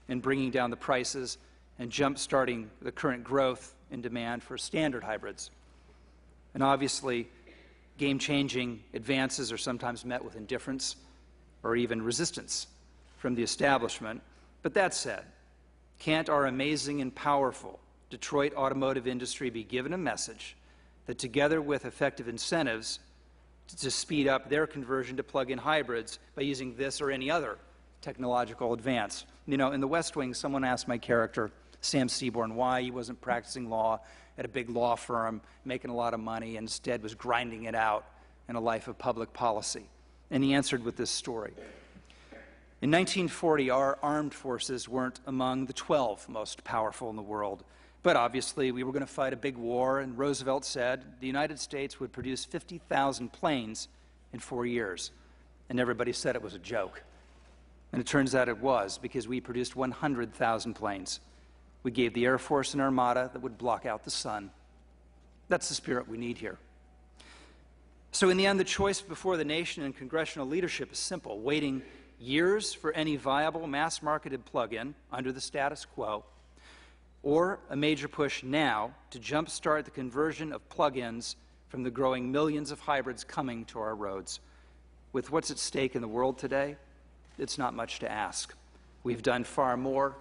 in bringing down the prices and jump-starting the current growth in demand for standard hybrids. And obviously, game-changing advances are sometimes met with indifference or even resistance from the establishment. But that said, can't our amazing and powerful Detroit automotive industry be given a message that together with effective incentives to speed up their conversion to plug-in hybrids by using this or any other technological advance? You know, in the West Wing, someone asked my character, Sam Seaborn, why he wasn't practicing law at a big law firm, making a lot of money, and instead was grinding it out in a life of public policy. And he answered with this story. In 1940, our armed forces weren't among the 12 most powerful in the world. But obviously, we were going to fight a big war, and Roosevelt said the United States would produce 50,000 planes in 4 years. And everybody said it was a joke. And it turns out it was, because we produced 100,000 planes. We gave the Air Force an armada that would block out the sun. That's the spirit we need here. So in the end, the choice before the nation and congressional leadership is simple: waiting years for any viable mass-marketed plug-in under the status quo, or a major push now to jumpstart the conversion of plug-ins from the growing millions of hybrids coming to our roads. With what's at stake in the world today, it's not much to ask. We've done far more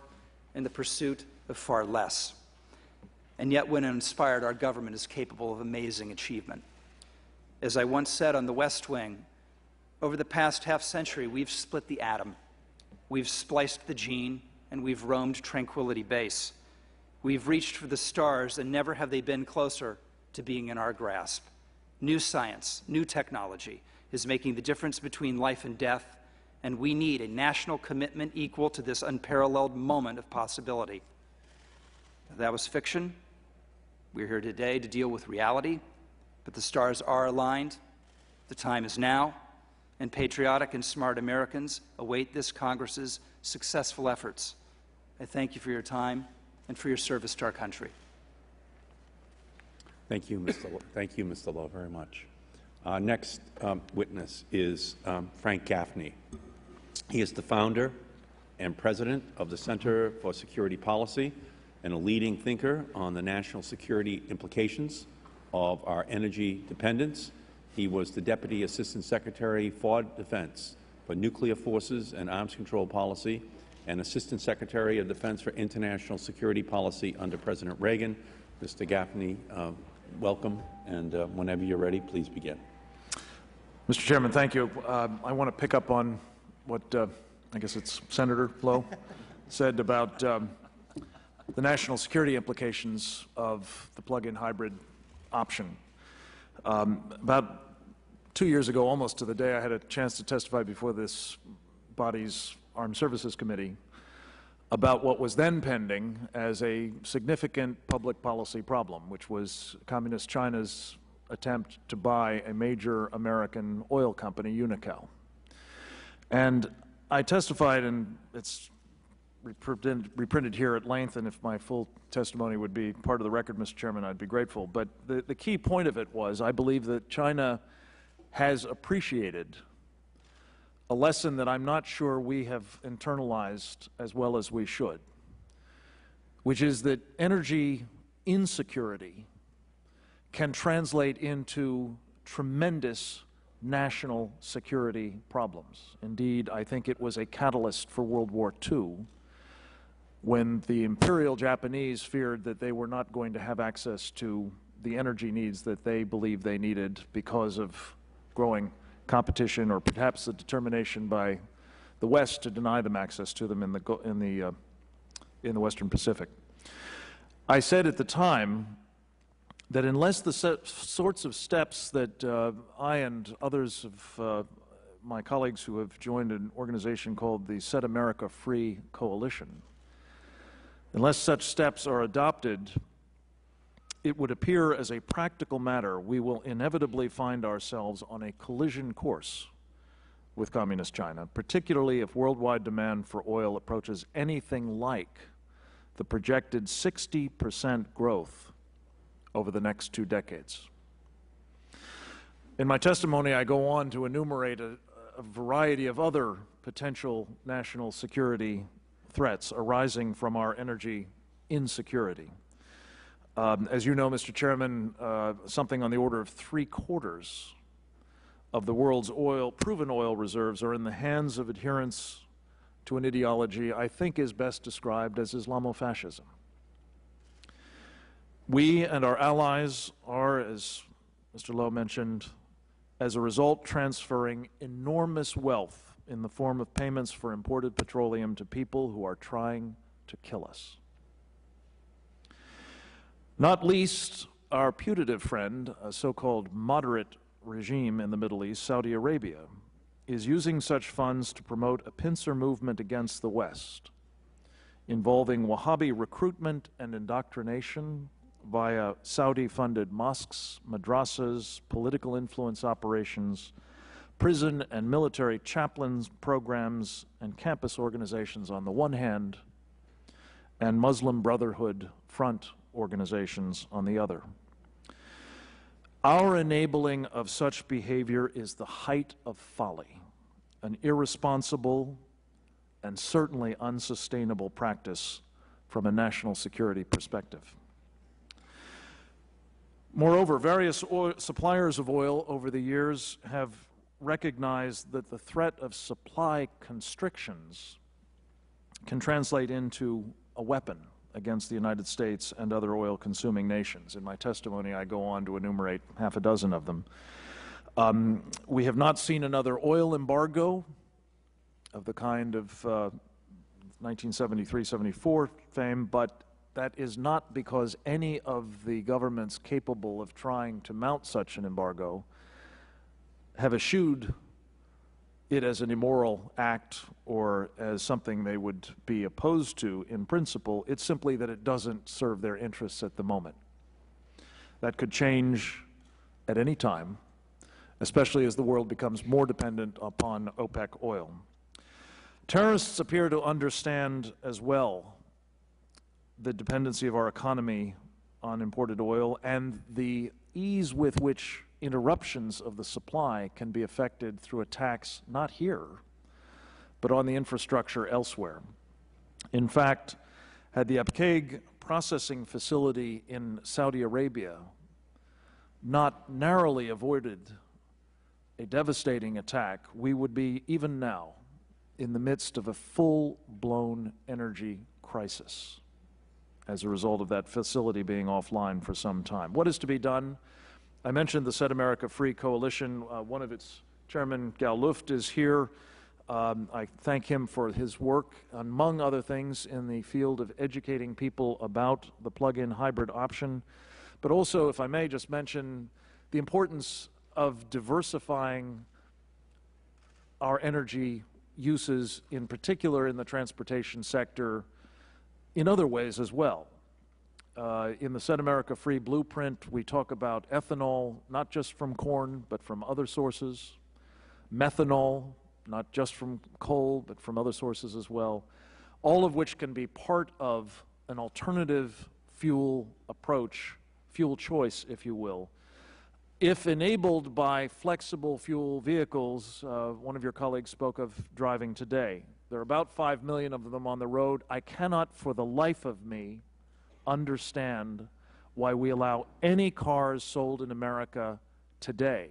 in the pursuit of far less. And yet, when inspired, our government is capable of amazing achievement. As I once said on the West Wing, over the past half-century, we've split the atom, we've spliced the gene, and we've roamed Tranquility Base. We've reached for the stars, and never have they been closer to being in our grasp. New science, new technology is making the difference between life and death, and we need a national commitment equal to this unparalleled moment of possibility. That was fiction. We're here today to deal with reality, but the stars are aligned. The time is now, and patriotic and smart Americans await this Congress's successful efforts. I thank you for your time and for your service to our country. Thank you, Mr. Lowe, very much. Next witness is Frank Gaffney. He is the founder and president of the Center for Security Policy and a leading thinker on the national security implications of our energy dependence. He was the Deputy Assistant Secretary for Defense for Nuclear Forces and Arms Control Policy and Assistant Secretary of Defense for International Security Policy under President Reagan. Mr. Gaffney, welcome, and whenever you're ready, please begin. Mr. Chairman, thank you. I want to pick up on what I guess it's Senator Lowe said about the national security implications of the plug-in hybrid option. About 2 years ago, almost to the day, I had a chance to testify before this body's Armed Services Committee about what was then pending as a significant public policy problem, which was Communist China's attempt to buy a major American oil company, Unocal. And I testified, and it's reprinted here at length, and if my full testimony would be part of the record, Mr. Chairman, I'd be grateful. But the key point of it was I believe that China has appreciated a lesson that I'm not sure we have internalized as well as we should, which is that energy insecurity can translate into tremendous national security problems. Indeed, I think it was a catalyst for World War II when the Imperial Japanese feared that they were not going to have access to the energy needs that they believed they needed because of growing competition or perhaps the determination by the West to deny them access to them in the Western Pacific. I said at the time that unless the sorts of steps that I and others of my colleagues who have joined an organization called the Set America Free Coalition, unless such steps are adopted, it would appear as a practical matter we will inevitably find ourselves on a collision course with Communist China, particularly if worldwide demand for oil approaches anything like the projected 60% growth over the next 2 decades. In my testimony, I go on to enumerate a variety of other potential national security threats arising from our energy insecurity. As you know, Mr. Chairman, something on the order of 3/4 of the world's proven oil reserves are in the hands of adherents to an ideology I think is best described as Islamofascism. We and our allies are, as Mr. Lowe mentioned, as a result transferring enormous wealth in the form of payments for imported petroleum to people who are trying to kill us. Not least, our putative friend, a so-called moderate regime in the Middle East, Saudi Arabia, is using such funds to promote a pincer movement against the West, involving Wahhabi recruitment and indoctrination via Saudi-funded mosques, madrasas, political influence operations, prison and military chaplains programs, and campus organizations on the one hand, and Muslim Brotherhood Front organizations on the other. Our enabling of such behavior is the height of folly, an irresponsible and certainly unsustainable practice from a national security perspective. Moreover, various suppliers of oil over the years have recognized that the threat of supply constrictions can translate into a weapon against the United States and other oil-consuming nations. In my testimony, I go on to enumerate half a dozen of them. We have not seen another oil embargo of the kind of 1973-74 fame, but that is not because any of the governments capable of trying to mount such an embargo have eschewed it as an immoral act or as something they would be opposed to in principle. It's simply that it doesn't serve their interests at the moment. That could change at any time, especially as the world becomes more dependent upon OPEC oil. Terrorists appear to understand as well the dependency of our economy on imported oil and the ease with which interruptions of the supply can be effected through attacks not here, but on the infrastructure elsewhere. In fact, had the Abqaiq processing facility in Saudi Arabia not narrowly avoided a devastating attack, we would be, even now, in the midst of a full-blown energy crisis as a result of that facility being offline for some time. What is to be done? I mentioned the Set America Free Coalition. One of its chairman, Gal Luft, is here. I thank him for his work, among other things, in the field of educating people about the plug-in hybrid option, but also, if I may just mention, the importance of diversifying our energy uses, in particular in the transportation sector, in other ways as well. In the Set America Free Blueprint, we talk about ethanol, not just from corn, but from other sources, methanol, not just from coal, but from other sources as well, all of which can be part of an alternative fuel approach, fuel choice, if you will, if enabled by flexible fuel vehicles, one of your colleagues spoke of driving today. There are about 5 million of them on the road. I cannot for the life of me understand why we allow any cars sold in America today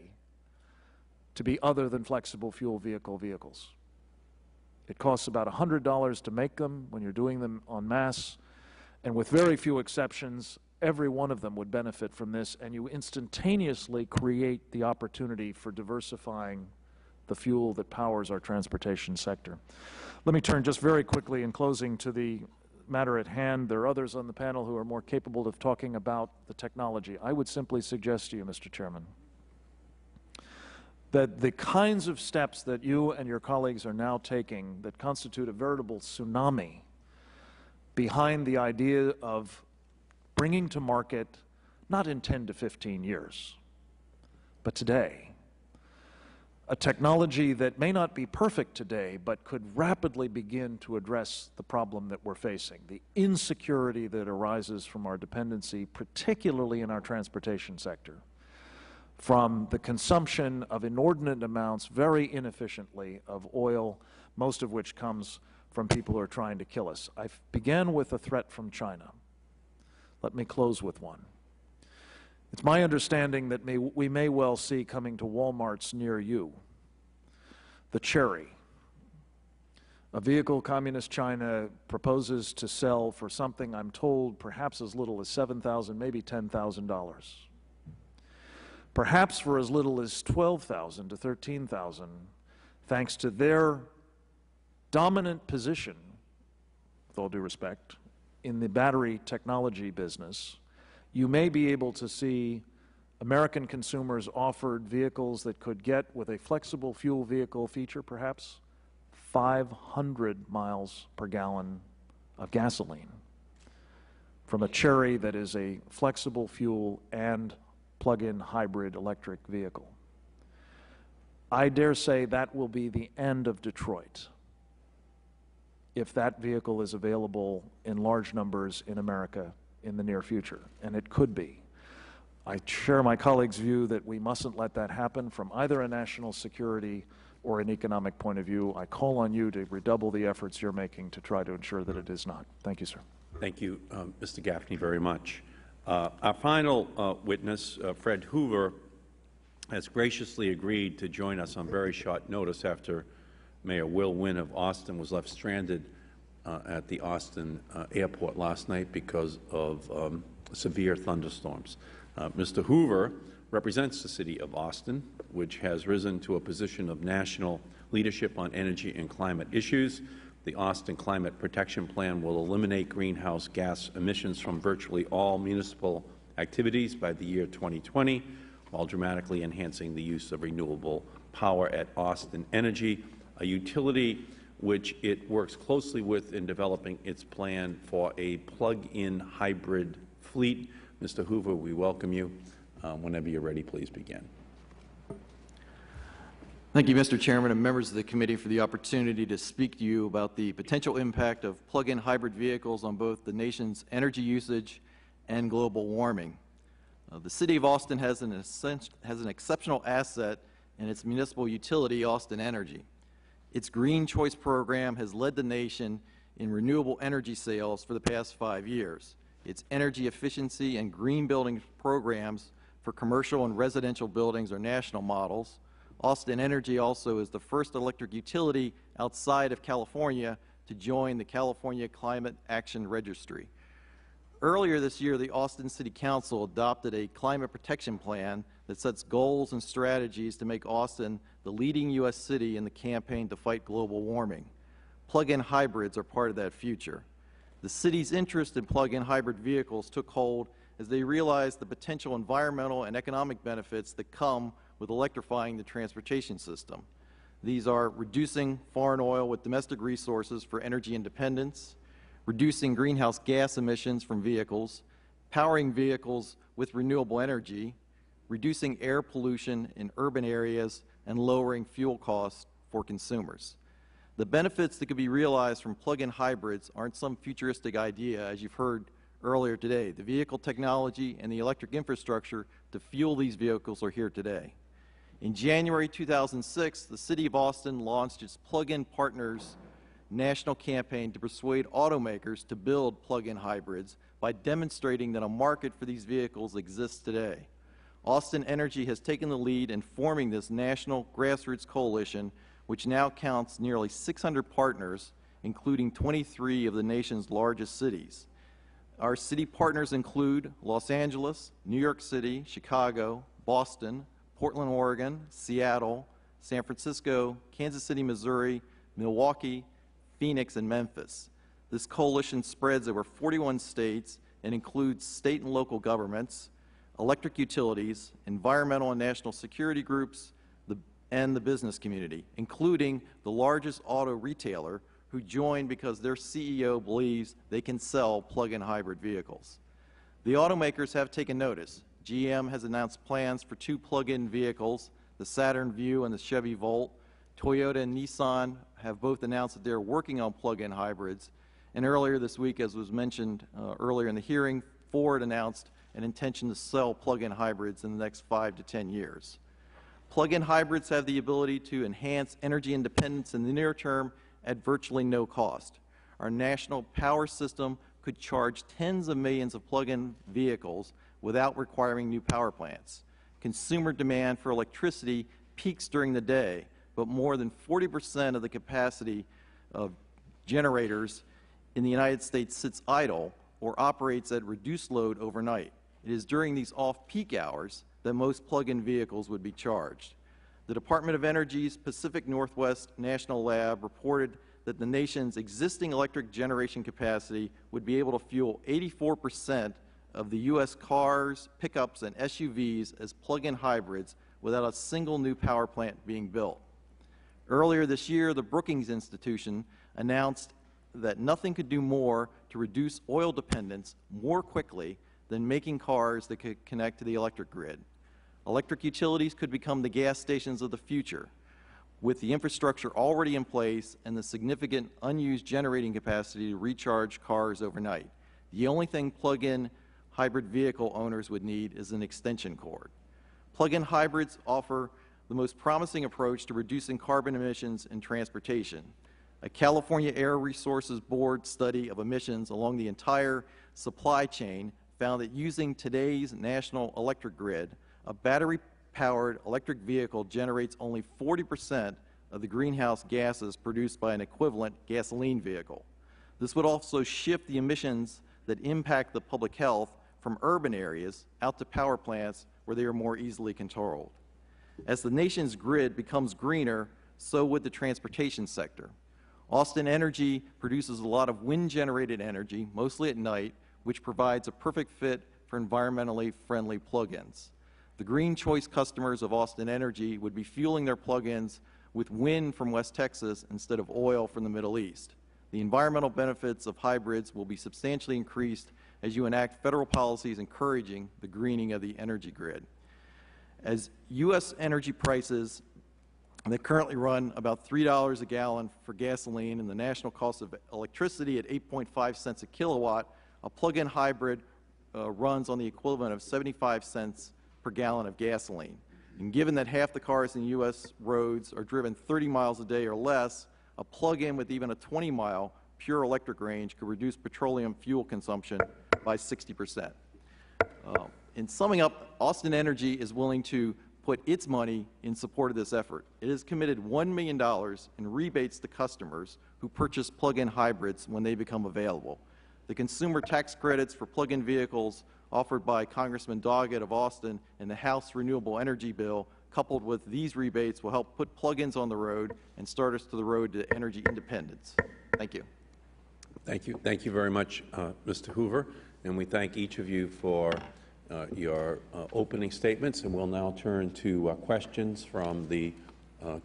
to be other than flexible fuel vehicles. It costs about $100 to make them when you're doing them en masse, and with very few exceptions, every one of them would benefit from this, and you instantaneously create the opportunity for diversifying the fuel that powers our transportation sector. Let me turn just very quickly in closing to the matter at hand. There are others on the panel who are more capable of talking about the technology. I would simply suggest to you, Mr. Chairman, that the kinds of steps that you and your colleagues are now taking that constitute a veritable tsunami behind the idea of bringing to market, not in 10 to 15 years, but today, a technology that may not be perfect today, but could rapidly begin to address the problem that we're facing, the insecurity that arises from our dependency, particularly in our transportation sector, from the consumption of inordinate amounts, very inefficiently, of oil, most of which comes from people who are trying to kill us. I began with a threat from China. Let me close with one. It's my understanding that we may well see coming to Walmarts near you the Cherry, a vehicle Communist China proposes to sell for something, I'm told, perhaps as little as $7,000, maybe $10,000. Perhaps for as little as $12,000 to $13,000, thanks to their dominant position, with all due respect, in the battery technology business, you may be able to see American consumers offered vehicles that could get, with a flexible fuel vehicle feature perhaps, 500 miles per gallon of gasoline from a Cherry that is a flexible fuel and plug-in hybrid electric vehicle. I dare say that will be the end of Detroit if that vehicle is available in large numbers in America in the near future, and it could be. I share my colleagues' view that we mustn't let that happen from either a national security or an economic point of view. I call on you to redouble the efforts you're making to try to ensure that it is not. Thank you, sir. Thank you, Mr. Gaffney, very much. Our final witness, Fred Hoover, has graciously agreed to join us on very short notice after Mayor Will Wynn of Austin was left stranded at the Austin airport last night because of severe thunderstorms. Mr. Hoover represents the City of Austin, which has risen to a position of national leadership on energy and climate issues. The Austin Climate Protection Plan will eliminate greenhouse gas emissions from virtually all municipal activities by the year 2020, while dramatically enhancing the use of renewable power at Austin Energy, a utility which it works closely with in developing its plan for a plug-in hybrid fleet. Mr. Hoover, we welcome you. Whenever you're ready, please begin. Thank you, Mr. Chairman, and members of the committee for the opportunity to speak to you about the potential impact of plug-in hybrid vehicles on both the nation's energy usage and global warming. The City of Austin has an exceptional asset in its municipal utility, Austin Energy. Its Green Choice program has led the nation in renewable energy sales for the past 5 years. Its energy efficiency and green building programs for commercial and residential buildings are national models. Austin Energy also is the first electric utility outside of California to join the California Climate Action Registry. Earlier this year, the Austin City Council adopted a climate protection plan that sets goals and strategies to make Austin the leading U.S. city in the campaign to fight global warming. Plug-in hybrids are part of that future. The city's interest in plug-in hybrid vehicles took hold as they realized the potential environmental and economic benefits that come with electrifying the transportation system. These are reducing foreign oil with domestic resources for energy independence, reducing greenhouse gas emissions from vehicles, powering vehicles with renewable energy, reducing air pollution in urban areas, and lowering fuel costs for consumers. The benefits that could be realized from plug-in hybrids aren't some futuristic idea, as you've heard earlier today. The vehicle technology and the electric infrastructure to fuel these vehicles are here today. In January 2006, the City of Austin launched its Plug-in Partners national campaign to persuade automakers to build plug-in hybrids by demonstrating that a market for these vehicles exists today. Austin Energy has taken the lead in forming this national grassroots coalition, which now counts nearly 600 partners, including 23 of the nation's largest cities. Our city partners include Los Angeles, New York City, Chicago, Boston, Portland, Oregon, Seattle, San Francisco, Kansas City, Missouri, Milwaukee, Phoenix, and Memphis. This coalition spreads over 41 states and includes state and local governments, electric utilities, environmental and national security groups, and the business community, including the largest auto retailer, who joined because their CEO believes they can sell plug-in hybrid vehicles. The automakers have taken notice. GM has announced plans for 2 plug-in vehicles, the Saturn Vue and the Chevy Volt. Toyota and Nissan have both announced that they are working on plug-in hybrids. And earlier this week, as was mentioned earlier in the hearing, Ford announced an intention to sell plug-in hybrids in the next 5 to 10 years. Plug-in hybrids have the ability to enhance energy independence in the near term at virtually no cost. Our national power system could charge tens of millions of plug-in vehicles without requiring new power plants. Consumer demand for electricity peaks during the day, but more than 40% of the capacity of generators in the United States sits idle or operates at reduced load overnight. It is during these off-peak hours that most plug-in vehicles would be charged. The Department of Energy's Pacific Northwest National Lab reported that the nation's existing electric generation capacity would be able to fuel 84% of the U.S. cars, pickups, and SUVs as plug-in hybrids without a single new power plant being built. Earlier this year, the Brookings Institution announced that nothing could do more to reduce oil dependence more quickly than making cars that could connect to the electric grid. Electric utilities could become the gas stations of the future, with the infrastructure already in place and the significant unused generating capacity to recharge cars overnight. The only thing plug-in hybrid vehicle owners would need is an extension cord. Plug-in hybrids offer the most promising approach to reducing carbon emissions in transportation. A California Air Resources Board study of emissions along the entire supply chain found that using today's national electric grid, a battery-powered electric vehicle generates only 40% of the greenhouse gases produced by an equivalent gasoline vehicle. This would also shift the emissions that impact the public health from urban areas out to power plants where they are more easily controlled. As the nation's grid becomes greener, so would the transportation sector. Austin Energy produces a lot of wind-generated energy, mostly at night, which provides a perfect fit for environmentally friendly plug-ins. The Green Choice customers of Austin Energy would be fueling their plug-ins with wind from West Texas instead of oil from the Middle East. The environmental benefits of hybrids will be substantially increased as you enact federal policies encouraging the greening of the energy grid. As U.S. energy prices that currently run about $3 a gallon for gasoline and the national cost of electricity at 8.5 cents a kilowatt, a plug-in hybrid runs on the equivalent of 75 cents per gallon of gasoline. And given that half the cars in U.S. roads are driven 30 miles a day or less, a plug-in with even a 20-mile pure electric range could reduce petroleum fuel consumption by 60%. In summing up, Austin Energy is willing to put its money in support of this effort. It has committed $1 million in rebates to customers who purchase plug-in hybrids when they become available. The consumer tax credits for plug-in vehicles offered by Congressman Doggett of Austin in the House Renewable Energy Bill, coupled with these rebates, will help put plug-ins on the road and start us to the road to energy independence. Thank you. Thank you. Thank you very much, Mr. Hoover. And we thank each of you for your opening statements. And we'll now turn to questions from the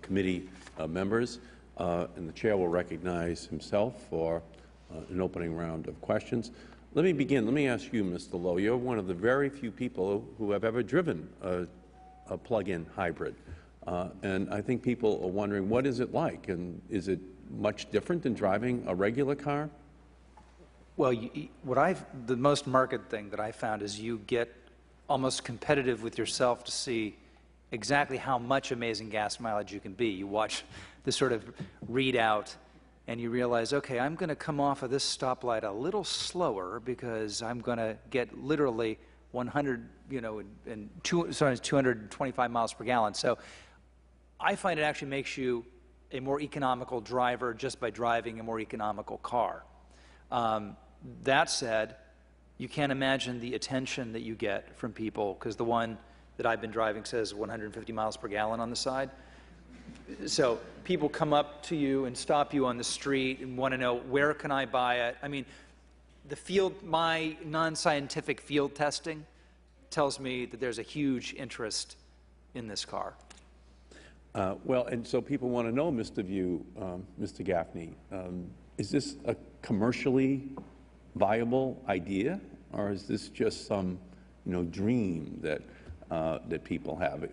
committee members. And the Chair will recognize himself for an opening round of questions. Let me begin. Let me ask you, Mr. Lowe. You're one of the very few people who have ever driven a plug-in hybrid. And I think people are wondering, what is it like? And is it much different than driving a regular car? Well, the most marked thing that I found is you get almost competitive with yourself to see exactly how much amazing gas mileage you can be. You watch the sort of readout and you realize, okay, I'm going to come off of this stoplight a little slower because I'm going to get literally 100, 225 miles per gallon. So I find it actually makes you a more economical driver just by driving a more economical car. That said, you can't imagine the attention that you get from people, because the one that I've been driving says 150 miles per gallon on the side. So people come up to you and stop you on the street and want to know, where can I buy it? I mean, my non-scientific field testing tells me that there's a huge interest in this car. Well, and so people want to know, Mr. Gaffney, is this a commercially viable idea, or is this just some, dream that that people have?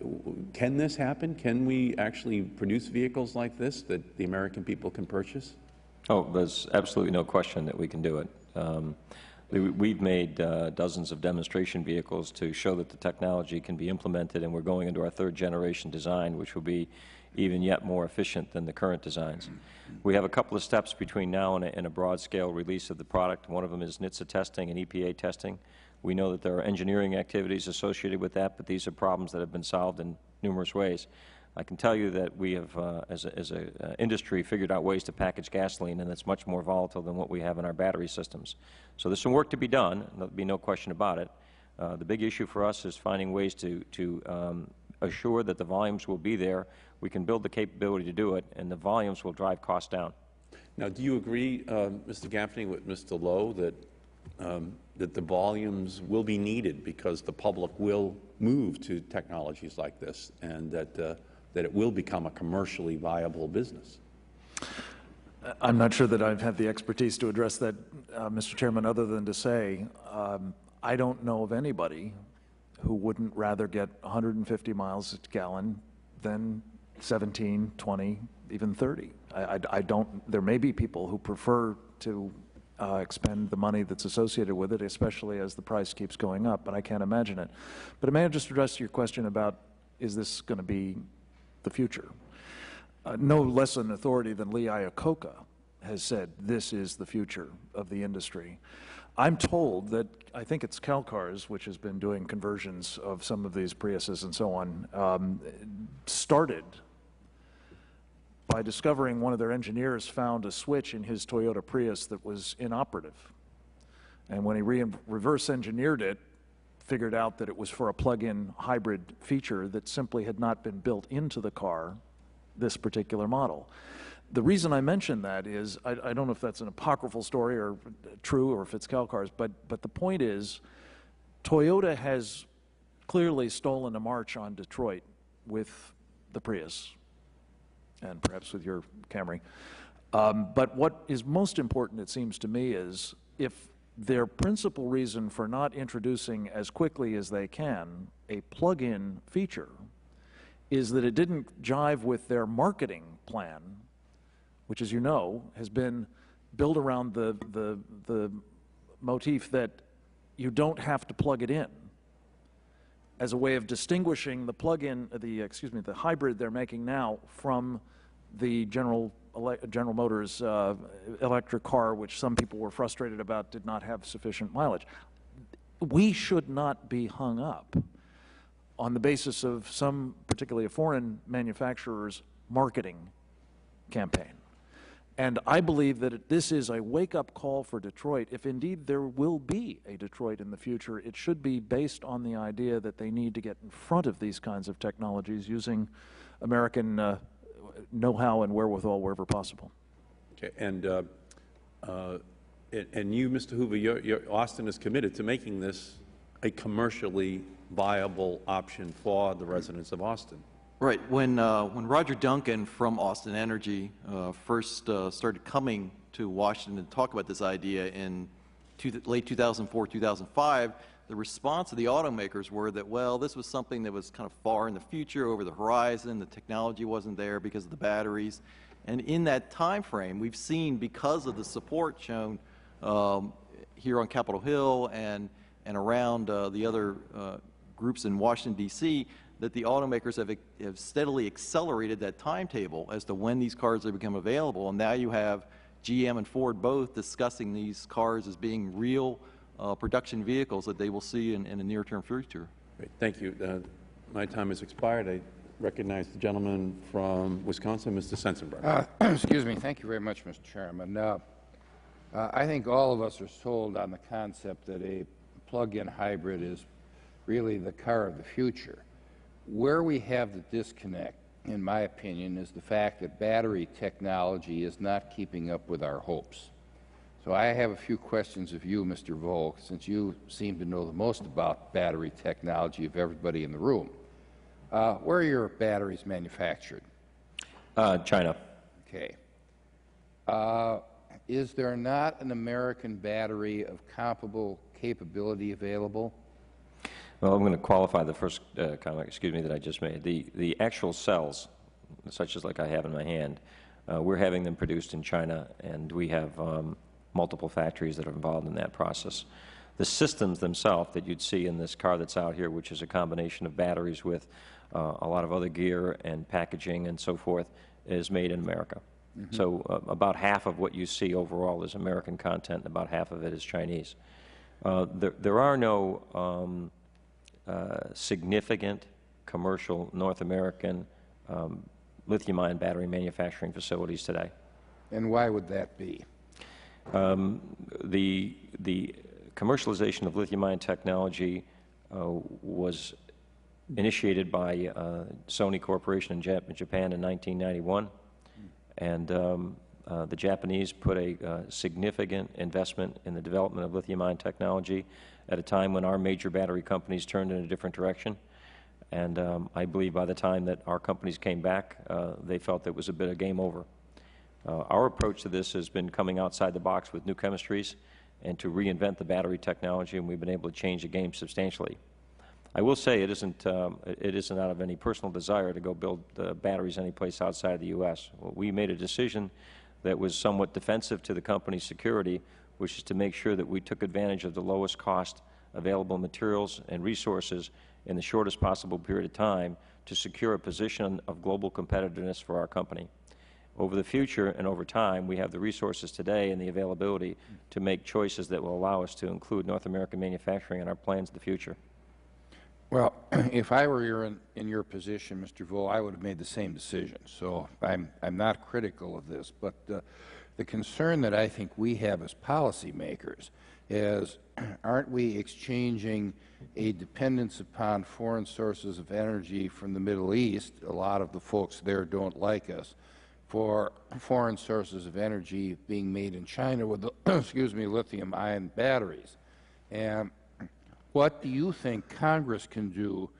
Can this happen? Can we actually produce vehicles like this that the American people can purchase? Oh, there's absolutely no question that we can do it. We've made dozens of demonstration vehicles to show that the technology can be implemented, and we're going into our third-generation design, which will be even yet more efficient than the current designs. We have a couple of steps between now and a broad-scale release of the product. One of them is NHTSA testing and EPA testing. We know that there are engineering activities associated with that, but these are problems that have been solved in numerous ways. I can tell you that we have, as an industry, figured out ways to package gasoline, and that's much more volatile than what we have in our battery systems. So there's some work to be done. There'll be no question about it. The big issue for us is finding ways to assure that the volumes will be there. We can build the capability to do it, and the volumes will drive costs down. Now, do you agree, Mr. Gaffney, with Mr. Lowe, that the volumes will be needed because the public will move to technologies like this, and that it will become a commercially viable business? I'm not sure that I've had the expertise to address that, Mr. Chairman, other than to say I don't know of anybody who wouldn't rather get 150 miles a gallon than 17, 20, even 30. I don't. There may be people who prefer to expend the money that's associated with it, especially as the price keeps going up, but I can't imagine it. But may I just address your question about, is this going to be the future? No less an authority than Lee Iacocca has said this is the future of the industry. I'm told that, I think it's CalCars, which has been doing conversions of some of these Priuses and so on, started by discovering one of their engineers found a switch in his Toyota Prius that was inoperative. And when he reverse engineered it, figured out that it was for a plug-in hybrid feature that simply had not been built into the car, this particular model. The reason I mention that is, I don't know if that's an apocryphal story or true, or if it's CalCars, but the point is, Toyota has clearly stolen a march on Detroit with the Prius, and perhaps with your Camry. But what is most important, it seems to me, is if their principal reason for not introducing as quickly as they can a plug-in feature is that it didn't jive with their marketing plan, which, as you know, has been built around the motif that you don't have to plug it in, as a way of distinguishing the plug-in, the hybrid they're making now from the General Motors electric car, which some people were frustrated about did not have sufficient mileage. We should not be hung up on the basis of some, particularly a foreign manufacturer's marketing campaign. And I believe that this is a wake-up call for Detroit. If indeed there will be a Detroit in the future, it should be based on the idea that they need to get in front of these kinds of technologies using American know-how and wherewithal wherever possible. Okay, and you, Mr. Hoover, Austin is committed to making this a commercially viable option for the residents of Austin. Right. When Roger Duncan from Austin Energy first started coming to Washington to talk about this idea in late 2004, 2005, the response of the automakers were that, well, this was something that was kind of far in the future, over the horizon. The technology wasn't there because of the batteries. And in that time frame, we've seen, because of the support shown here on Capitol Hill and around the other groups in Washington, D.C., that the automakers have steadily accelerated that timetable as to when these cars will become available. And now you have GM and Ford both discussing these cars as being real production vehicles that they will see in the near-term future. Great. Thank you. My time has expired. I recognize the gentleman from Wisconsin, Mr. Sensenbrenner. Excuse me. Thank you very much, Mr. Chairman. I think all of us are sold on the concept that a plug-in hybrid is really the car of the future. Where we have the disconnect, in my opinion, is the fact that battery technology is not keeping up with our hopes. So I have a few questions of you, Mr. Volk, since you seem to know the most about battery technology of everybody in the room. Where are your batteries manufactured? China. Okay. Is there not an American battery of comparable capability available? Well, I'm going to qualify the first comment, that I just made. The actual cells, such as like I have in my hand, we're having them produced in China, and we have multiple factories that are involved in that process. The systems themselves that you'd see in this car that's out here, which is a combination of batteries with a lot of other gear and packaging and so forth, is made in America. Mm-hmm. So about half of what you see overall is American content, and about half of it is Chinese. There are no significant commercial North American lithium-ion battery manufacturing facilities today. And why would that be? The commercialization of lithium-ion technology was initiated by Sony Corporation in Japan in 1991, and the Japanese put a significant investment in the development of lithium-ion technology at a time when our major battery companies turned in a different direction. And I believe by the time that our companies came back, they felt that it was a bit of game over. Our approach to this has been coming outside the box with new chemistries and to reinvent the battery technology, and we've been able to change the game substantially. I will say it isn't out of any personal desire to go build batteries anyplace outside of the U.S. We made a decision that was somewhat defensive to the company's security, which is to make sure that we took advantage of the lowest cost available materials and resources in the shortest possible period of time to secure a position of global competitiveness for our company. Over the future and over time, we have the resources today and the availability to make choices that will allow us to include North American manufacturing in our plans of the future. Well, if I were in your position, Mr. Vo, I would have made the same decision. So I'm not critical of this, but the concern that I think we have as policymakers is, aren't we exchanging a dependence upon foreign sources of energy from the Middle East? A lot of the folks there don't like us, for foreign sources of energy being made in China with, lithium-ion batteries. And what do you think Congress can do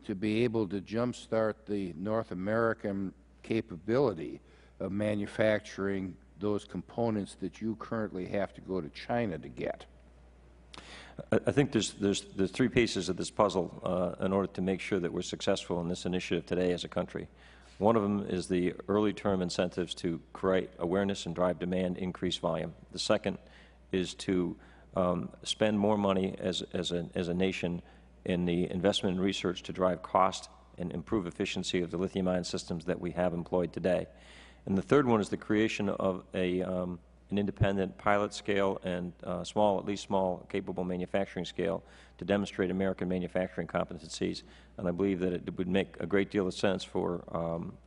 to be able to jumpstart the North American capability of manufacturing those components that you currently have to go to China to get? I think there's three pieces of this puzzle in order to make sure that we're successful in this initiative today as a country. One of them is the early-term incentives to create awareness and drive demand, increase volume. The second is to spend more money as a nation in the investment and research to drive cost and improve efficiency of the lithium-ion systems that we have employed today. And the third one is the creation of an independent pilot scale and at least small, capable manufacturing scale to demonstrate American manufacturing competencies. And I believe that it would make a great deal of sense for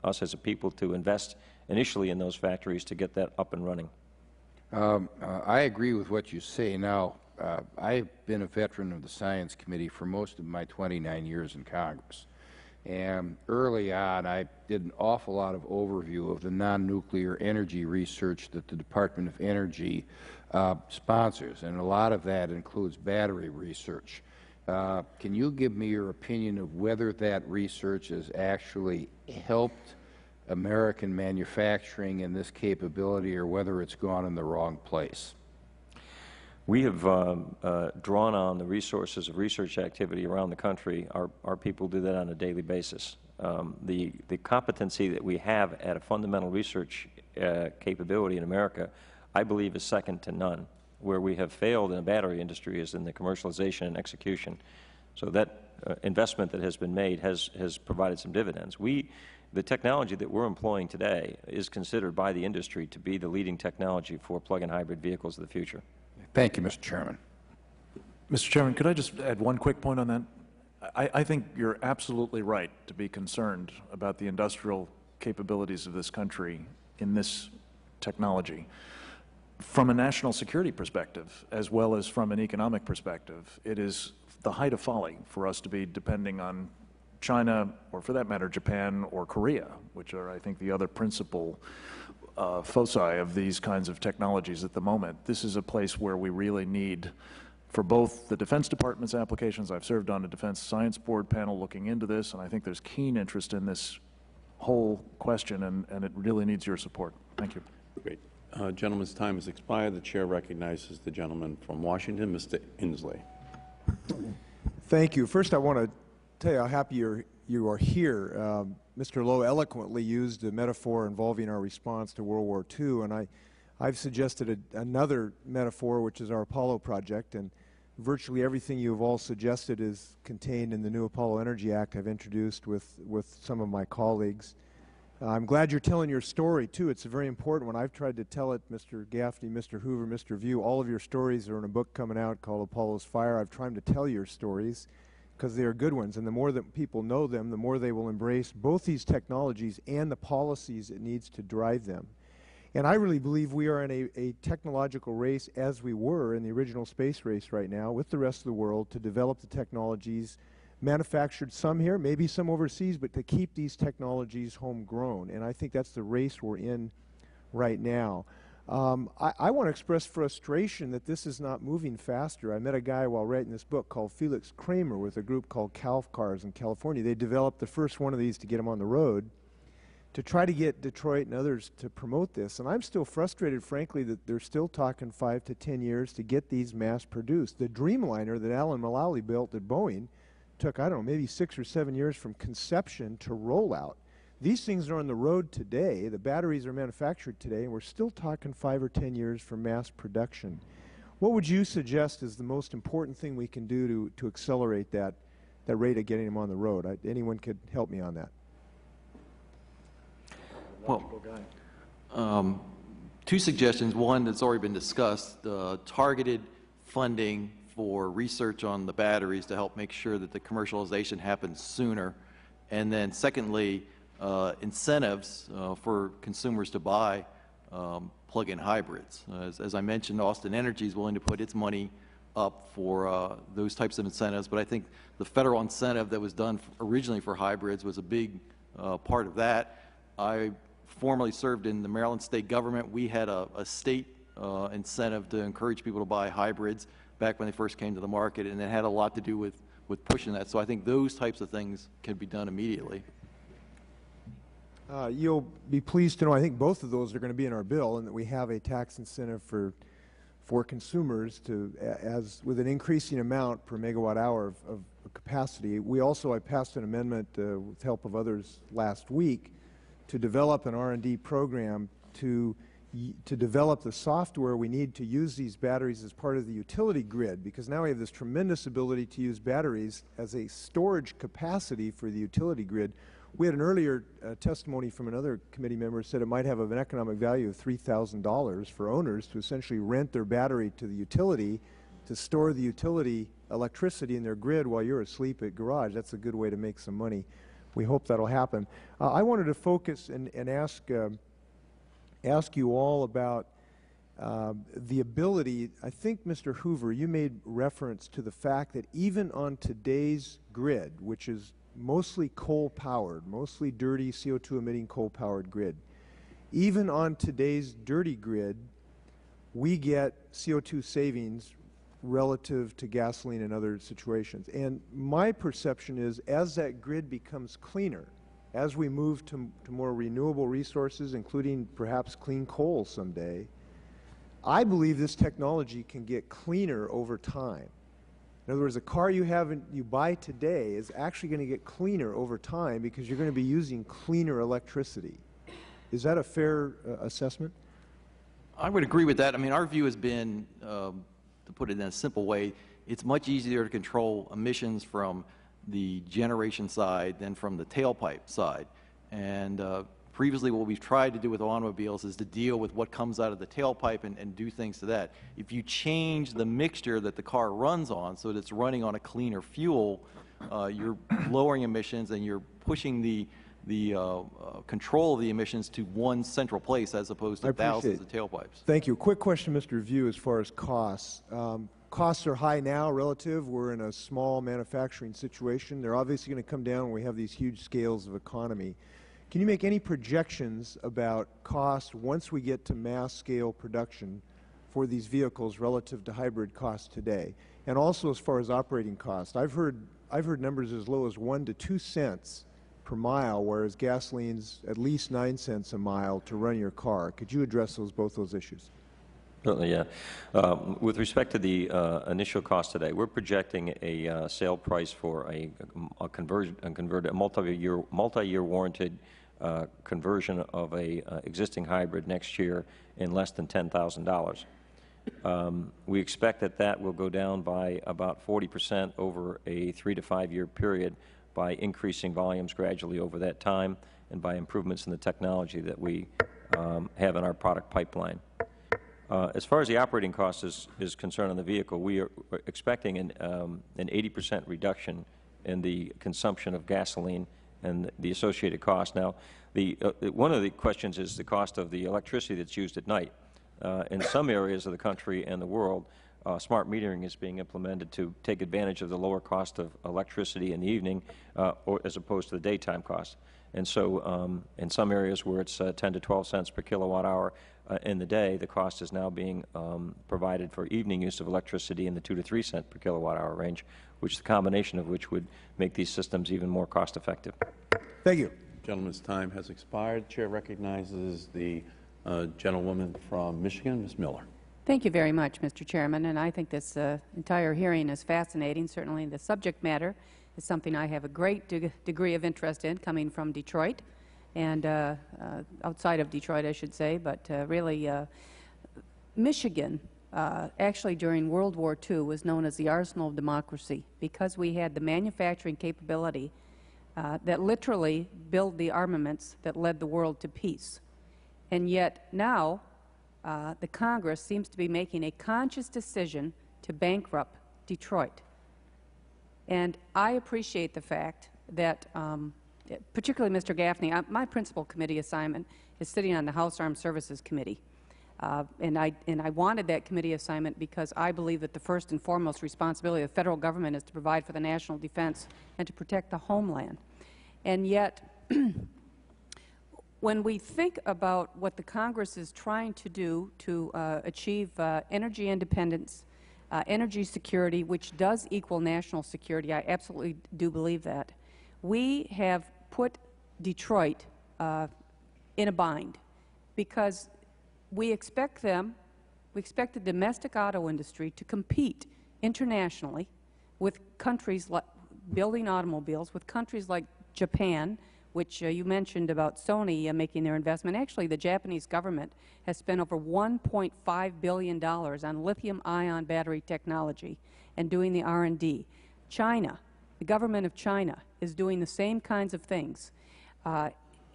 us as a people to invest initially in those factories to get that up and running. I agree with what you say. Now, I've been a veteran of the Science Committee for most of my 29 years in Congress. And early on, I did an awful lot of overview of the non-nuclear energy research that the Department of Energy sponsors, and a lot of that includes battery research. Can you give me your opinion of whether that research has actually helped American manufacturing and this capability, or whether it's gone in the wrong place? We have drawn on the resources of research activity around the country. Our people do that on a daily basis. The competency that we have at a fundamental research capability in America, I believe, is second to none. Where we have failed in the battery industry is in the commercialization and execution. So that investment that has been made has provided some dividends. The technology that we're employing today is considered by the industry to be the leading technology for plug-in hybrid vehicles of the future. Thank you, Mr. Chairman. Mr. Chairman, could I just add one quick point on that? I think you're absolutely right to be concerned about the industrial capabilities of this country in this technology. From a national security perspective, as well as from an economic perspective, it is the height of folly for us to be depending on China, or for that matter, Japan or Korea, which are, I think, the other principal foci of these kinds of technologies at the moment. This is a place where we really need, for both the Defense Department's applications — I've served on a Defense Science Board panel looking into this, and I think there's keen interest in this whole question, and it really needs your support. Thank you. Great. Gentleman's time has expired. The Chair recognizes the gentleman from Washington, Mr. Inslee. Thank you. First, I want to tell you how happy you are here. Mr. Lowe eloquently used a metaphor involving our response to World War II, and I've suggested another metaphor, which is our Apollo project, and virtually everything you have all suggested is contained in the new Apollo Energy Act I've introduced with some of my colleagues. I'm glad you're telling your story, too. It's a very important one. I've tried to tell it, Mr. Gaffney, Mr. Hoover, Mr. View. All of your stories are in a book coming out called Apollo's Fire. I've tried to tell your stories because they are good ones, and the more that people know them, the more they will embrace both these technologies and the policies it needs to drive them. And I really believe we are in a technological race, as we were in the original space race right now, with the rest of the world to develop the technologies manufactured, some here, maybe some overseas, but to keep these technologies homegrown. And I think that's the race we're in right now. I want to express frustration that this is not moving faster. I met a guy while writing this book called Felix Kramer with a group called Calf Cars in California. They developed the first one of these to get them on the road, to try to get Detroit and others to promote this. And I'm still frustrated, frankly, that they're still talking 5 to 10 years to get these mass produced. The Dreamliner that Alan Mulally built at Boeing took, I don't know, maybe 6 or 7 years from conception to rollout. These things are on the road today. The batteries are manufactured today, and we're still talking 5 or 10 years for mass production. What would you suggest is the most important thing we can do to accelerate that rate of getting them on the road? Anyone could help me on that. Well, two suggestions. One that's already been discussed, targeted funding for research on the batteries to help make sure that the commercialization happens sooner. And then secondly, incentives for consumers to buy plug-in hybrids. As I mentioned, Austin Energy is willing to put its money up for those types of incentives, but I think the federal incentive that was done originally for hybrids was a big part of that. I formerly served in the Maryland state government. We had a state incentive to encourage people to buy hybrids back when they first came to the market, and it had a lot to do with pushing that. So I think those types of things can be done immediately. You'll be pleased to know I think both of those are going to be in our bill, and that we have a tax incentive for consumers to, with an increasing amount per megawatt hour of capacity. I passed an amendment with help of others last week to develop an R&D program to develop the software we need to use these batteries as part of the utility grid, because now we have this tremendous ability to use batteries as a storage capacity for the utility grid. We had an earlier testimony from another committee member that said it might have an economic value of $3,000 for owners to essentially rent their battery to the utility to store the utility electricity in their grid while you're asleep at garage. That's a good way to make some money. We hope that will happen. I wanted to focus and ask you all about the ability. I think, Mr. Hoover, you made reference to the fact that even on today's grid, which is mostly coal-powered, mostly dirty CO2-emitting coal-powered grid, even on today's dirty grid, we get CO2 savings relative to gasoline and other situations. And my perception is, as that grid becomes cleaner, as we move to more renewable resources, including perhaps clean coal someday, I believe this technology can get cleaner over time. In other words, the car you buy today is actually going to get cleaner over time because you're going to be using cleaner electricity. Is that a fair assessment? I would agree with that. I mean, our view has been, to put it in a simple way, it's much easier to control emissions from the generation side than from the tailpipe side. And previously what we've tried to do with automobiles is to deal with what comes out of the tailpipe and do things to that. If you change the mixture that the car runs on so that it's running on a cleaner fuel, you're lowering emissions and you're pushing the control of the emissions to one central place as opposed to thousands of tailpipes. Thank you. Quick question, Mr. Review, as far as costs. Costs are high now relative. We're in a small manufacturing situation. They're obviously going to come down when we have these huge scales of economy. Can you make any projections about cost once we get to mass scale production for these vehicles relative to hybrid costs today? And also as far as operating costs, I've heard numbers as low as 1 to 2 cents per mile, whereas gasoline's at least 9 cents a mile to run your car. Could you address both those issues? Certainly, yeah. With respect to the initial cost today, we're projecting a sale price for a multi-year warranted conversion of a existing hybrid next year in less than $10,000. We expect that will go down by about 40% over a 3 to 5 year period by increasing volumes gradually over that time and by improvements in the technology that we have in our product pipeline. As far as the operating cost is concerned on the vehicle, we are expecting an 80% reduction in the consumption of gasoline and the associated cost. Now, one of the questions is the cost of the electricity that's used at night. In some areas of the country and the world, smart metering is being implemented to take advantage of the lower cost of electricity in the evening or as opposed to the daytime cost. And so in some areas where it's 10 to 12 cents per kilowatt hour in the day, the cost is now being provided for evening use of electricity in the 2 to 3 cent per kilowatt hour range, which the combination of which would make these systems even more cost effective. Thank you. The gentleman's time has expired. The Chair recognizes the gentlewoman from Michigan, Ms. Miller. Thank you very much, Mr. Chairman, and I think this entire hearing is fascinating. Certainly the subject matter is something I have a great degree of interest in, coming from Detroit, and outside of Detroit, I should say, but really Michigan, actually during World War II, was known as the arsenal of democracy because we had the manufacturing capability that literally built the armaments that led the world to peace. And yet now, the Congress seems to be making a conscious decision to bankrupt Detroit. And I appreciate the fact that, particularly Mr. Gaffney, my principal committee assignment is sitting on the House Armed Services Committee. And I wanted that committee assignment because I believe that the first and foremost responsibility of the federal government is to provide for the national defense and to protect the homeland. And yet, when we think about what the Congress is trying to do to achieve energy independence, energy security, which does equal national security, I absolutely do believe that, we have put Detroit in a bind because we expect the domestic auto industry to compete internationally with countries like building automobiles, with countries like Japan, which you mentioned about Sony making their investment. Actually, the Japanese government has spent over $1.5 billion on lithium-ion battery technology and doing the R&D. China, the government of China, is doing the same kinds of things.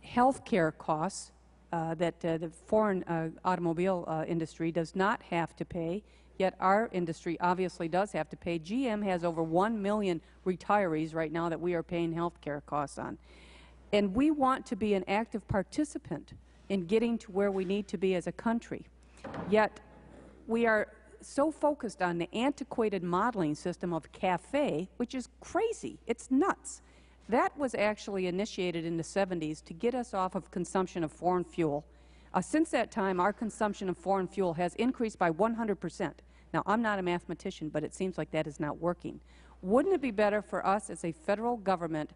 Health care costs that the foreign automobile industry does not have to pay, yet our industry obviously does have to pay. GM has over 1 million retirees right now that we are paying health care costs on. And we want to be an active participant in getting to where we need to be as a country. Yet we are so focused on the antiquated modeling system of CAFE, which is crazy. It's nuts. That was actually initiated in the 70s to get us off of consumption of foreign fuel. Since that time, our consumption of foreign fuel has increased by 100%. Now, I'm not a mathematician, but it seems like that is not working. Wouldn't it be better for us as a federal government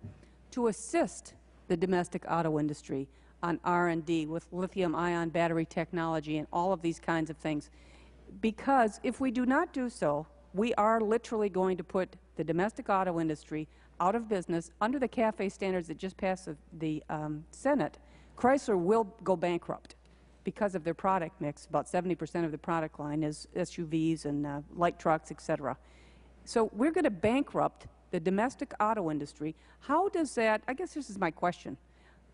to assist the domestic auto industry on R&D with lithium-ion battery technology and all of these kinds of things? Because if we do not do so, we are literally going to put the domestic auto industry out of business. Under the CAFE standards that just passed the Senate, Chrysler will go bankrupt. because of their product mix. About 70% of the product line is SUVs and light trucks, et cetera. So we're going to bankrupt the domestic auto industry. How does that, I guess this is my question,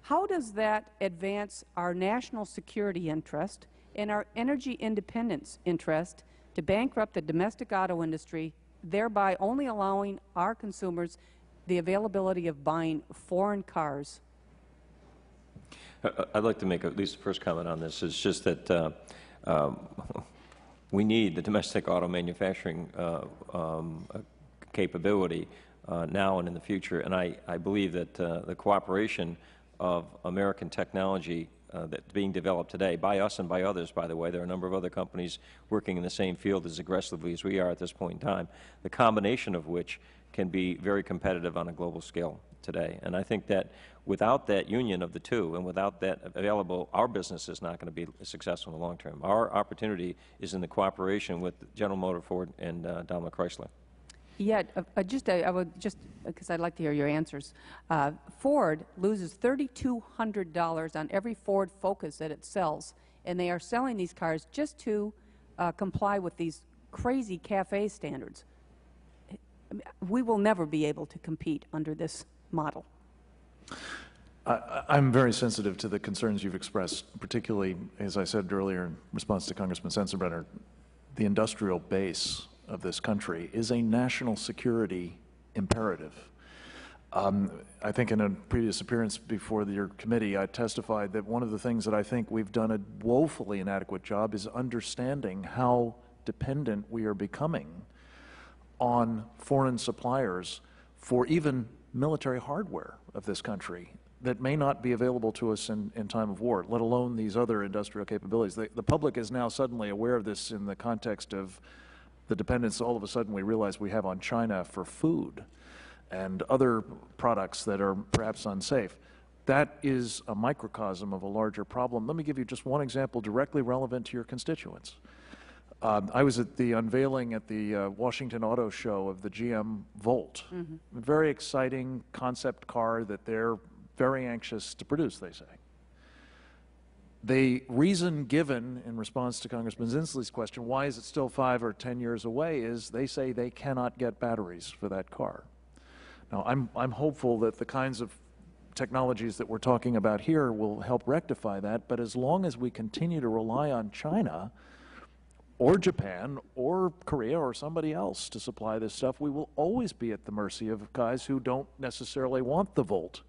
how does that advance our national security interest and our energy independence interest to bankrupt the domestic auto industry, thereby only allowing our consumers the availability of buying foreign cars? I'd like to make at least the first comment on this. It's just that we need the domestic auto manufacturing capability now and in the future, and I believe that the cooperation of American technology that's being developed today by us and by others, by the way. There are a number of other companies working in the same field as aggressively as we are at this point in time, the combination of which can be very competitive on a global scale today. And I think that without that union of the two and without that available, our business is not going to be successful in the long term. Our opportunity is in the cooperation with General Motors, Ford, and Daimler Chrysler. Yeah, I would just, because I'd like to hear your answers. Ford loses $3,200 on every Ford Focus that it sells, and they are selling these cars just to comply with these crazy CAFE standards. We will never be able to compete under this model. I'm very sensitive to the concerns you've expressed, particularly, as I said earlier in response to Congressman Sensenbrenner, the industrial base of this country is a national security imperative. I think in a previous appearance before your committee, I testified that one of the things that I think we've done a woefully inadequate job is understanding how dependent we are becoming on foreign suppliers for even military hardware of this country that may not be available to us in time of war, let alone these other industrial capabilities. The public is now suddenly aware of this in the context of the dependence all of a sudden we realize we have on China for food and other products that are perhaps unsafe. That is a microcosm of a larger problem. Let me give you just one example directly relevant to your constituents. I was at the unveiling at the Washington Auto Show of the GM Volt. A very exciting concept car that they're very anxious to produce, they say. The reason given in response to Congressman Inslee's question, why is it still 5 or 10 years away, is they say they cannot get batteries for that car. Now, I'm hopeful that the kinds of technologies that we're talking about here will help rectify that, but as long as we continue to rely on China or Japan or Korea or somebody else to supply this stuff, we will always be at the mercy of guys who don't necessarily want the Volt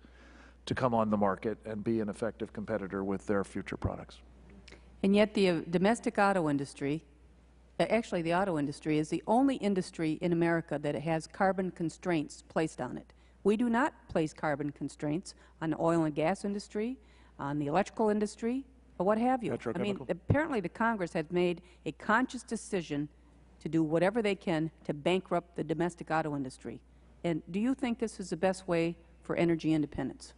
to come on the market and be an effective competitor with their future products. And yet the domestic auto industry, actually the auto industry, is the only industry in America that has carbon constraints placed on it. We do not place carbon constraints on the oil and gas industry, on the electrical industry, or what have you. I mean, apparently the Congress has made a conscious decision to do whatever they can to bankrupt the domestic auto industry. And do you think this is the best way for energy independence?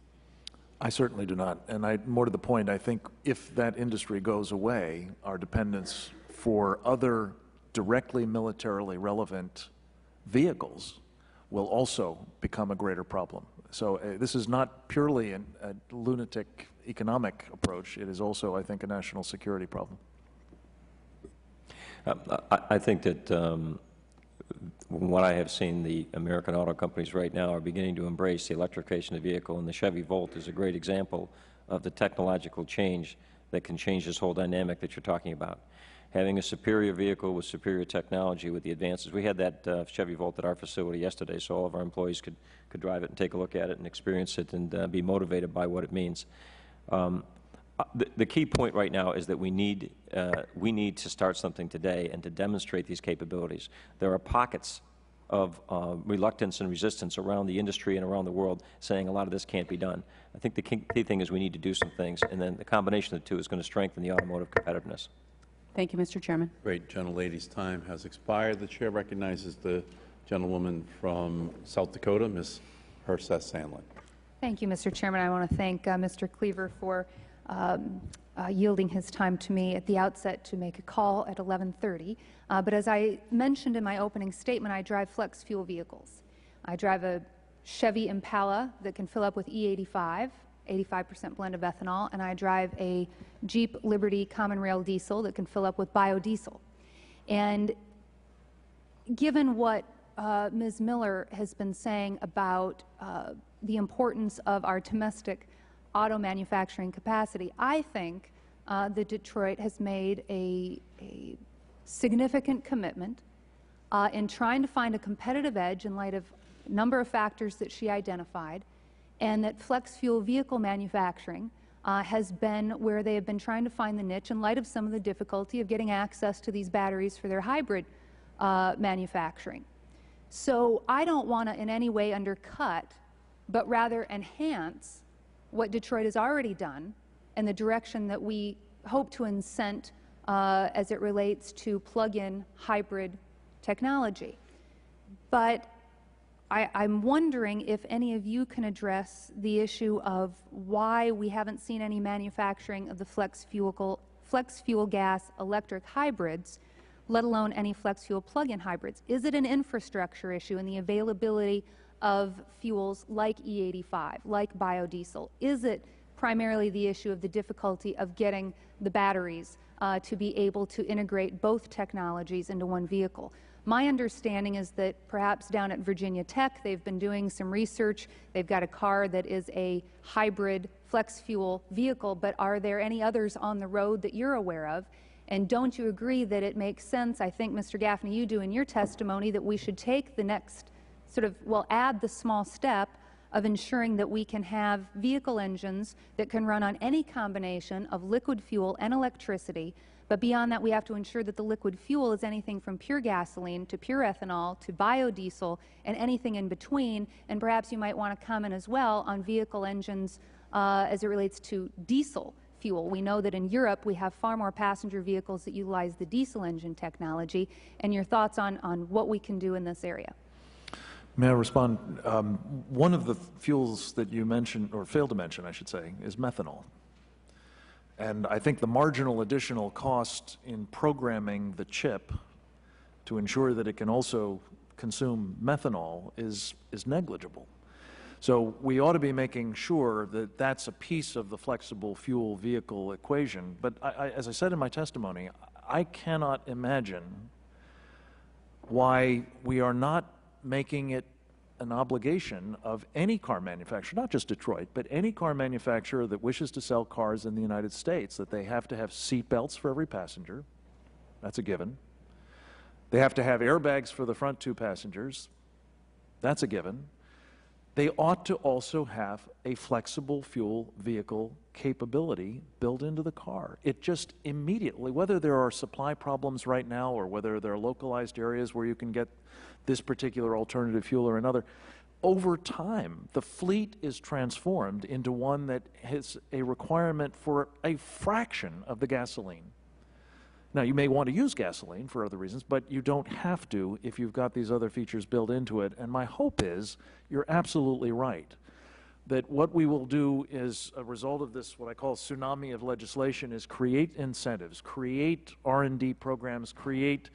I certainly do not. And more to the point, I think if that industry goes away, our dependence for other directly militarily relevant vehicles will also become a greater problem. So this is not purely a lunatic economic approach. It is also, I think, a national security problem. I think that from what I have seen, the American auto companies right now are beginning to embrace the electrification of the vehicle, and the Chevy Volt is a great example of the technological change that can change this whole dynamic that you're talking about. Having a superior vehicle with superior technology with the advances. We had that Chevy Volt at our facility yesterday, so all of our employees could drive it and take a look at it and experience it and be motivated by what it means. The key point right now is that we need to start something today and to demonstrate these capabilities. There are pockets of reluctance and resistance around the industry and around the world saying a lot of this can't be done. I think the key thing is we need to do some things, and then the combination of the two is going to strengthen the automotive competitiveness. Thank you, Mr. Chairman. Great. Gentlelady's time has expired. The Chair recognizes the gentlewoman from South Dakota, Ms. Herseth Sandlin. Thank you, Mr. Chairman. I want to thank Mr. Cleaver for yielding his time to me at the outset to make a call at 11:30. But as I mentioned in my opening statement, I drive flex fuel vehicles. I drive a Chevy Impala that can fill up with E85 85% blend of ethanol, and I drive a Jeep Liberty Common Rail diesel that can fill up with biodiesel. And given what Ms. Miller has been saying about the importance of our domestic auto manufacturing capacity, I think that Detroit has made a significant commitment in trying to find a competitive edge in light of a number of factors that she identified, and that flex fuel vehicle manufacturing has been where they have been trying to find the niche in light of some of the difficulty of getting access to these batteries for their hybrid manufacturing. So I don't want to in any way undercut, but rather enhance what Detroit has already done and the direction that we hope to incent as it relates to plug-in hybrid technology. But I'm wondering if any of you can address the issue of why we haven't seen any manufacturing of the flex fuel gas electric hybrids, let alone any flex fuel plug-in hybrids. Is it an infrastructure issue in the availability of fuels like E85, like biodiesel? Is it primarily the issue of the difficulty of getting the batteries to be able to integrate both technologies into one vehicle? My understanding is that perhaps down at Virginia Tech, they've been doing some research. They've got a car that is a hybrid flex fuel vehicle, but are there any others on the road that you're aware of? And don't you agree that it makes sense, I think, Mr. Gaffney, you do in your testimony, that we should take the next sort of, well, add the small step of ensuring that we can have vehicle engines that can run on any combination of liquid fuel and electricity, but beyond that we have to ensure that the liquid fuel is anything from pure gasoline to pure ethanol to biodiesel and anything in between. And perhaps you might want to comment as well on vehicle engines as it relates to diesel fuel. We know that in Europe we have far more passenger vehicles that utilize the diesel engine technology, and your thoughts on what we can do in this area. May I respond? One of the fuels that you mentioned, or failed to mention, I should say, is methanol. And I think the marginal additional cost in programming the chip to ensure that it can also consume methanol is negligible. So we ought to be making sure that that's a piece of the flexible fuel vehicle equation. But as I said in my testimony, I cannot imagine why we are not making it an obligation of any car manufacturer, not just Detroit, but any car manufacturer that wishes to sell cars in the United States, that they have to have seat belts for every passenger. That's a given. They have to have airbags for the front two passengers. That's a given. They ought to also have a flexible fuel vehicle capability built into the car. It just immediately, whether there are supply problems right now or whether there are localized areas where you can get this particular alternative fuel or another, over time, the fleet is transformed into one that has a requirement for a fraction of the gasoline. Now, you may want to use gasoline for other reasons, but you don't have to if you've got these other features built into it. And my hope is, you're absolutely right, that what we will do is a result of this, what I call tsunami of legislation, is create incentives, create R&D programs, create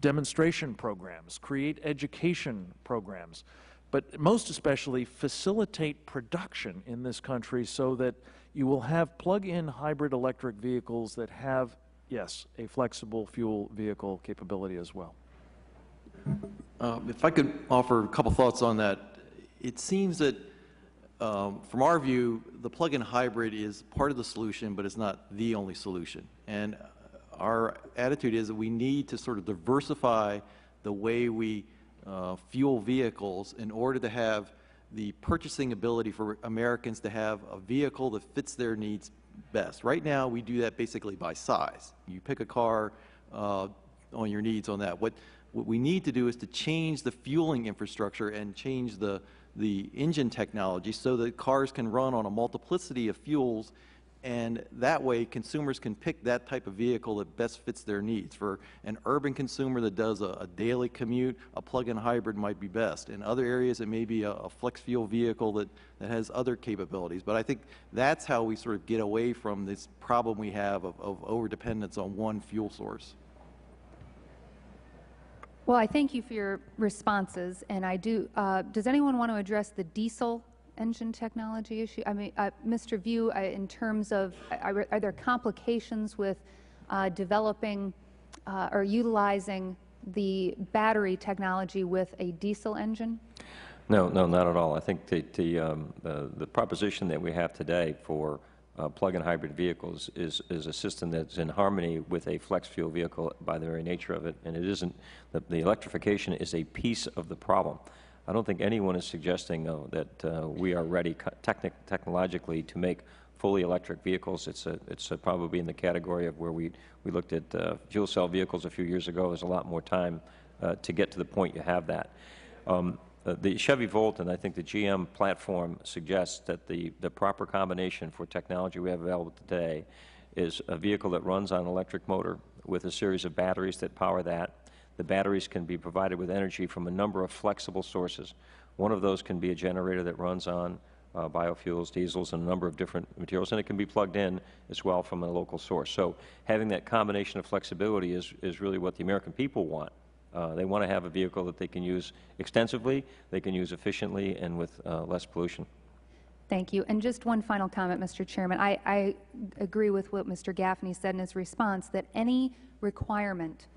demonstration programs, create education programs, but most especially facilitate production in this country so that you will have plug-in hybrid electric vehicles that have, yes, a flexible fuel vehicle capability as well. If I could offer a couple thoughts on that. It seems that from our view, the plug-in hybrid is part of the solution, but it's not the only solution. And our attitude is that we need to sort of diversify the way we fuel vehicles in order to have the purchasing ability for Americans to have a vehicle that fits their needs best. Right now, we do that basically by size. You pick a car on your needs on that. What we need to do is to change the fueling infrastructure and change the engine technology so that cars can run on a multiplicity of fuels, and that way consumers can pick that type of vehicle that best fits their needs. For an urban consumer that does a daily commute, a plug-in hybrid might be best. In other areas, it may be a flex fuel vehicle that has other capabilities. But I think that's how we sort of get away from this problem we have of overdependence on one fuel source. Well, I thank you for your responses, and I do. Does anyone want to address the diesel engine technology issue? I mean, Mr. View, in terms of, are there complications with developing or utilizing the battery technology with a diesel engine? No, not at all. I think the proposition that we have today for plug-in hybrid vehicles is a system that's in harmony with a flex fuel vehicle by the very nature of it, and it isn't. The electrification is a piece of the problem. I don't think anyone is suggesting, though, that we are ready technologically to make fully electric vehicles. It's probably in the category of where we looked at fuel cell vehicles a few years ago. There's a lot more time to get to the point you have that. The Chevy Volt and I think the GM platform suggests that the proper combination for technology we have available today is a vehicle that runs on an electric motor with a series of batteries that power that. The batteries can be provided with energy from a number of flexible sources. One of those can be a generator that runs on biofuels, diesels, and a number of different materials, and it can be plugged in as well from a local source. So having that combination of flexibility is really what the American people want. They want to have a vehicle that they can use extensively, they can use efficiently, and with less pollution. Thank you. And just one final comment, Mr. Chairman. I agree with what Mr. Gaffney said in his response, that any requirement,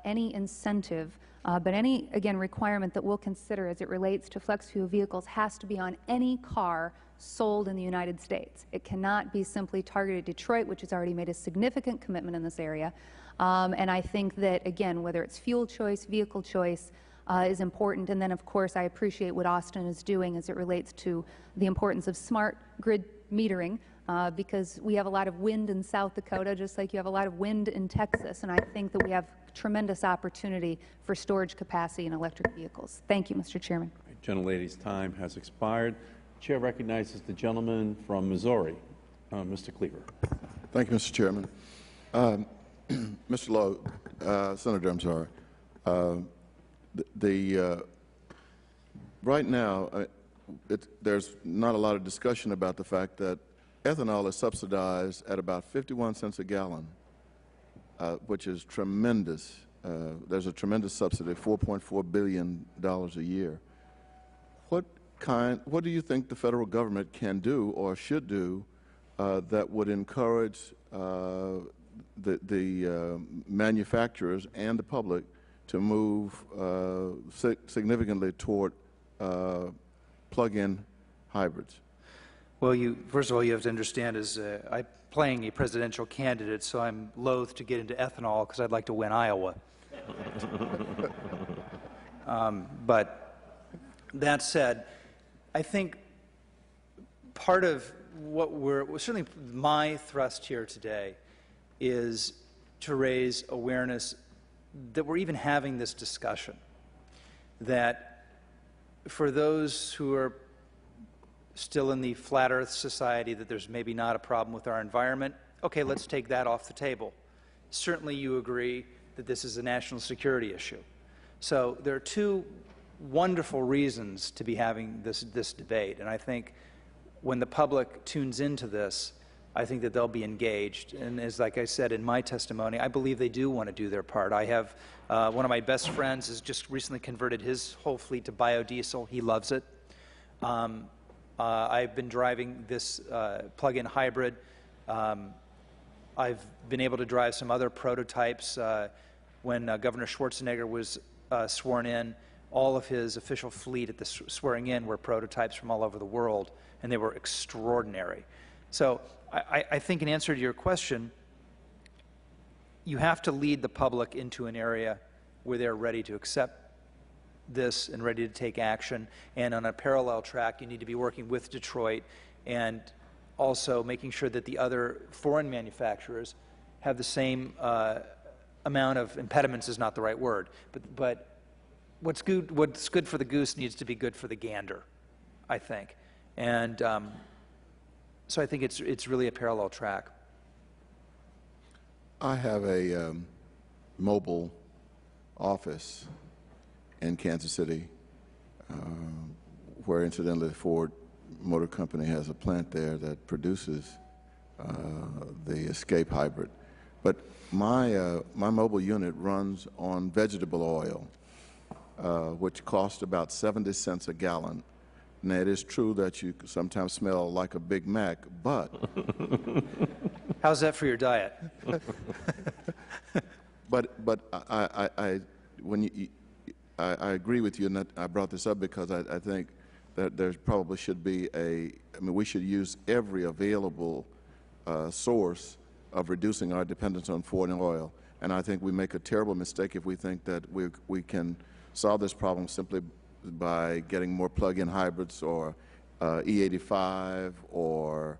any incentive, but any, again, requirement that we'll consider as it relates to flex fuel vehicles has to be on any car sold in the United States. It cannot be simply targeted Detroit, which has already made a significant commitment in this area. And I think that, again, whether it's fuel choice, vehicle choice, is important. And then, of course, I appreciate what Austin is doing as it relates to the importance of smart grid metering, because we have a lot of wind in South Dakota, just like you have a lot of wind in Texas. And I think that we have tremendous opportunity for storage capacity in electric vehicles. Thank you, Mr. Chairman. Gentlelady's time has expired. The Chair recognizes the gentleman from Missouri, Mr. Cleaver. Thank you, Mr. Chairman. Mr. Lowe, Senator, I'm sorry. Right now, there's not a lot of discussion about the fact that ethanol is subsidized at about 51 cents a gallon, which is tremendous. There's a tremendous subsidy, $4.4 billion a year. What do you think the federal government can do or should do that would encourage the manufacturers and the public to move significantly toward plug-in hybrids? Well, first of all, you have to understand is I'm playing a presidential candidate, so I'm loath to get into ethanol because I'd like to win Iowa. But that said, I think part of what certainly my thrust here today is to raise awareness that we're even having this discussion, that for those who are still in the flat earth society, that there's maybe not a problem with our environment, okay, let's take that off the table. Certainly you agree that this is a national security issue. So there are two wonderful reasons to be having this debate, and I think when the public tunes into this, I think that they'll be engaged. And as like I said in my testimony, I believe they do want to do their part. I have one of my best friends has just recently converted his whole fleet to biodiesel. He loves it. I've been driving this plug-in hybrid. I've been able to drive some other prototypes. When Governor Schwarzenegger was sworn in, all of his official fleet at the swearing in were prototypes from all over the world, and they were extraordinary. So I think in answer to your question, you have to lead the public into an area where they're ready to accept this and ready to take action. And on a parallel track, you need to be working with Detroit and also making sure that the other foreign manufacturers have the same amount of impediments is not the right word, but what's good for the goose needs to be good for the gander, I think. And so I think it's really a parallel track. I have a mobile office in Kansas City, where incidentally Ford Motor Company has a plant there that produces the Escape hybrid. But my mobile unit runs on vegetable oil, which costs about 70 cents a gallon. Now, it is true that you sometimes smell like a Big Mac, but how's that for your diet? but I agree with you, and I brought this up because I think that there probably should be we should use every available source of reducing our dependence on foreign oil. And I think we make a terrible mistake if we think that we can solve this problem simply by getting more plug-in hybrids or E85 or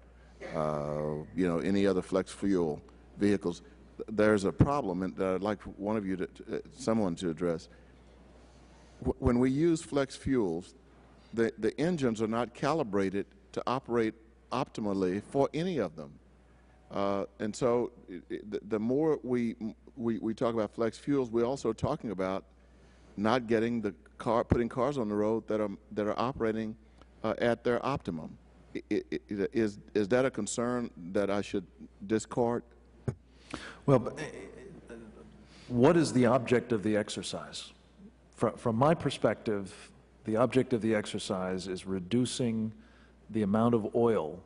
any other flex fuel vehicles. There's a problem that I'd like one of you someone to address. When we use flex fuels, the engines are not calibrated to operate optimally for any of them. And so the more we talk about flex fuels, we're also talking about not getting putting cars on the road that are operating at their optimum. Is that a concern that I should discard? Well, what is the object of the exercise? From my perspective, the object of the exercise is reducing the amount of oil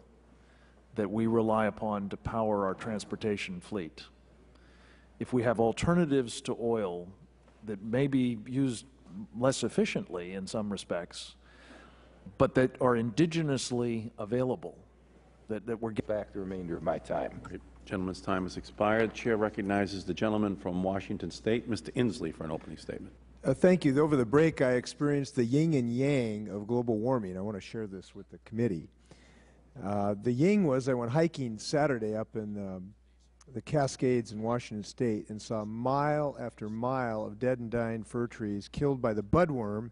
that we rely upon to power our transportation fleet. If we have alternatives to oil that may be used less efficiently in some respects, but that are indigenously available, that we're getting back the remainder of my time. Great. Gentleman's time has expired. The Chair recognizes the gentleman from Washington State, Mr. Inslee, for an opening statement. Thank you. Over the break, I experienced the yin and yang of global warming. I want to share this with the committee. The yin was I went hiking Saturday up in the Cascades in Washington State and saw mile after mile of dead and dying fir trees killed by the budworm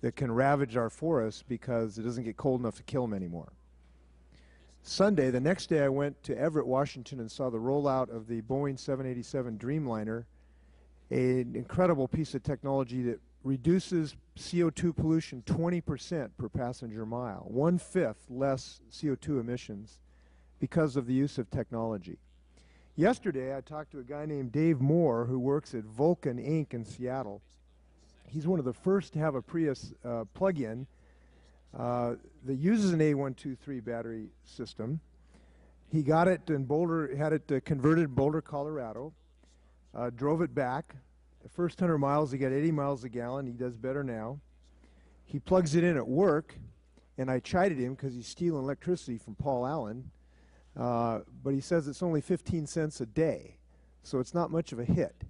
that can ravage our forests because it doesn't get cold enough to kill them anymore. Sunday, the next day, I went to Everett, Washington, and saw the rollout of the Boeing 787 Dreamliner, an incredible piece of technology that reduces CO2 pollution 20% per passenger mile, 1/5 less CO2 emissions because of the use of technology. Yesterday, I talked to a guy named Dave Moore who works at Vulcan Inc. in Seattle. He's one of the first to have a Prius plug-in that uses an A123 battery system. He got it in Boulder, had it converted in Boulder, Colorado, drove it back. The first 100 miles, he got 80 miles a gallon. He does better now. He plugs it in at work, and I chided him because he's stealing electricity from Paul Allen, but he says it's only 15 cents a day, so it's not much of a hit.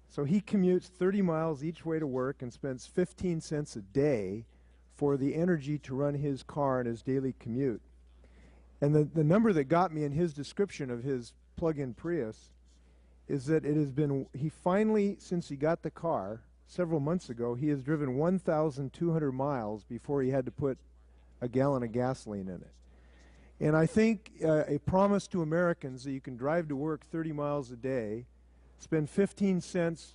So he commutes 30 miles each way to work and spends 15 cents a day for the energy to run his car in his daily commute. And the number that got me in his description of his plug-in Prius is that it has been, he finally, since he got the car several months ago, he has driven 1,200 miles before he had to put a gallon of gasoline in it. And I think a promise to Americans that you can drive to work 30 miles a day, spend 15 cents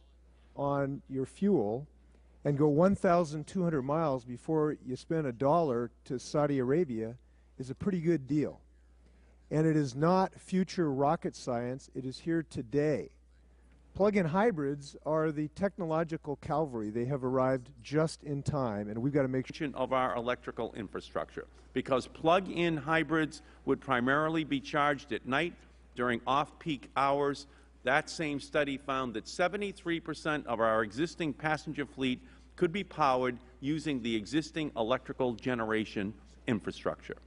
on your fuel, and go 1,200 miles before you spend $1 to Saudi Arabia is a pretty good deal. And it is not future rocket science. It is here today. Plug-in hybrids are the technological cavalry. They have arrived just in time, and we've got to make sure of our electrical infrastructure, because plug-in hybrids would primarily be charged at night during off-peak hours. That same study found that 73% of our existing passenger fleet could be powered using the existing electrical generation infrastructure.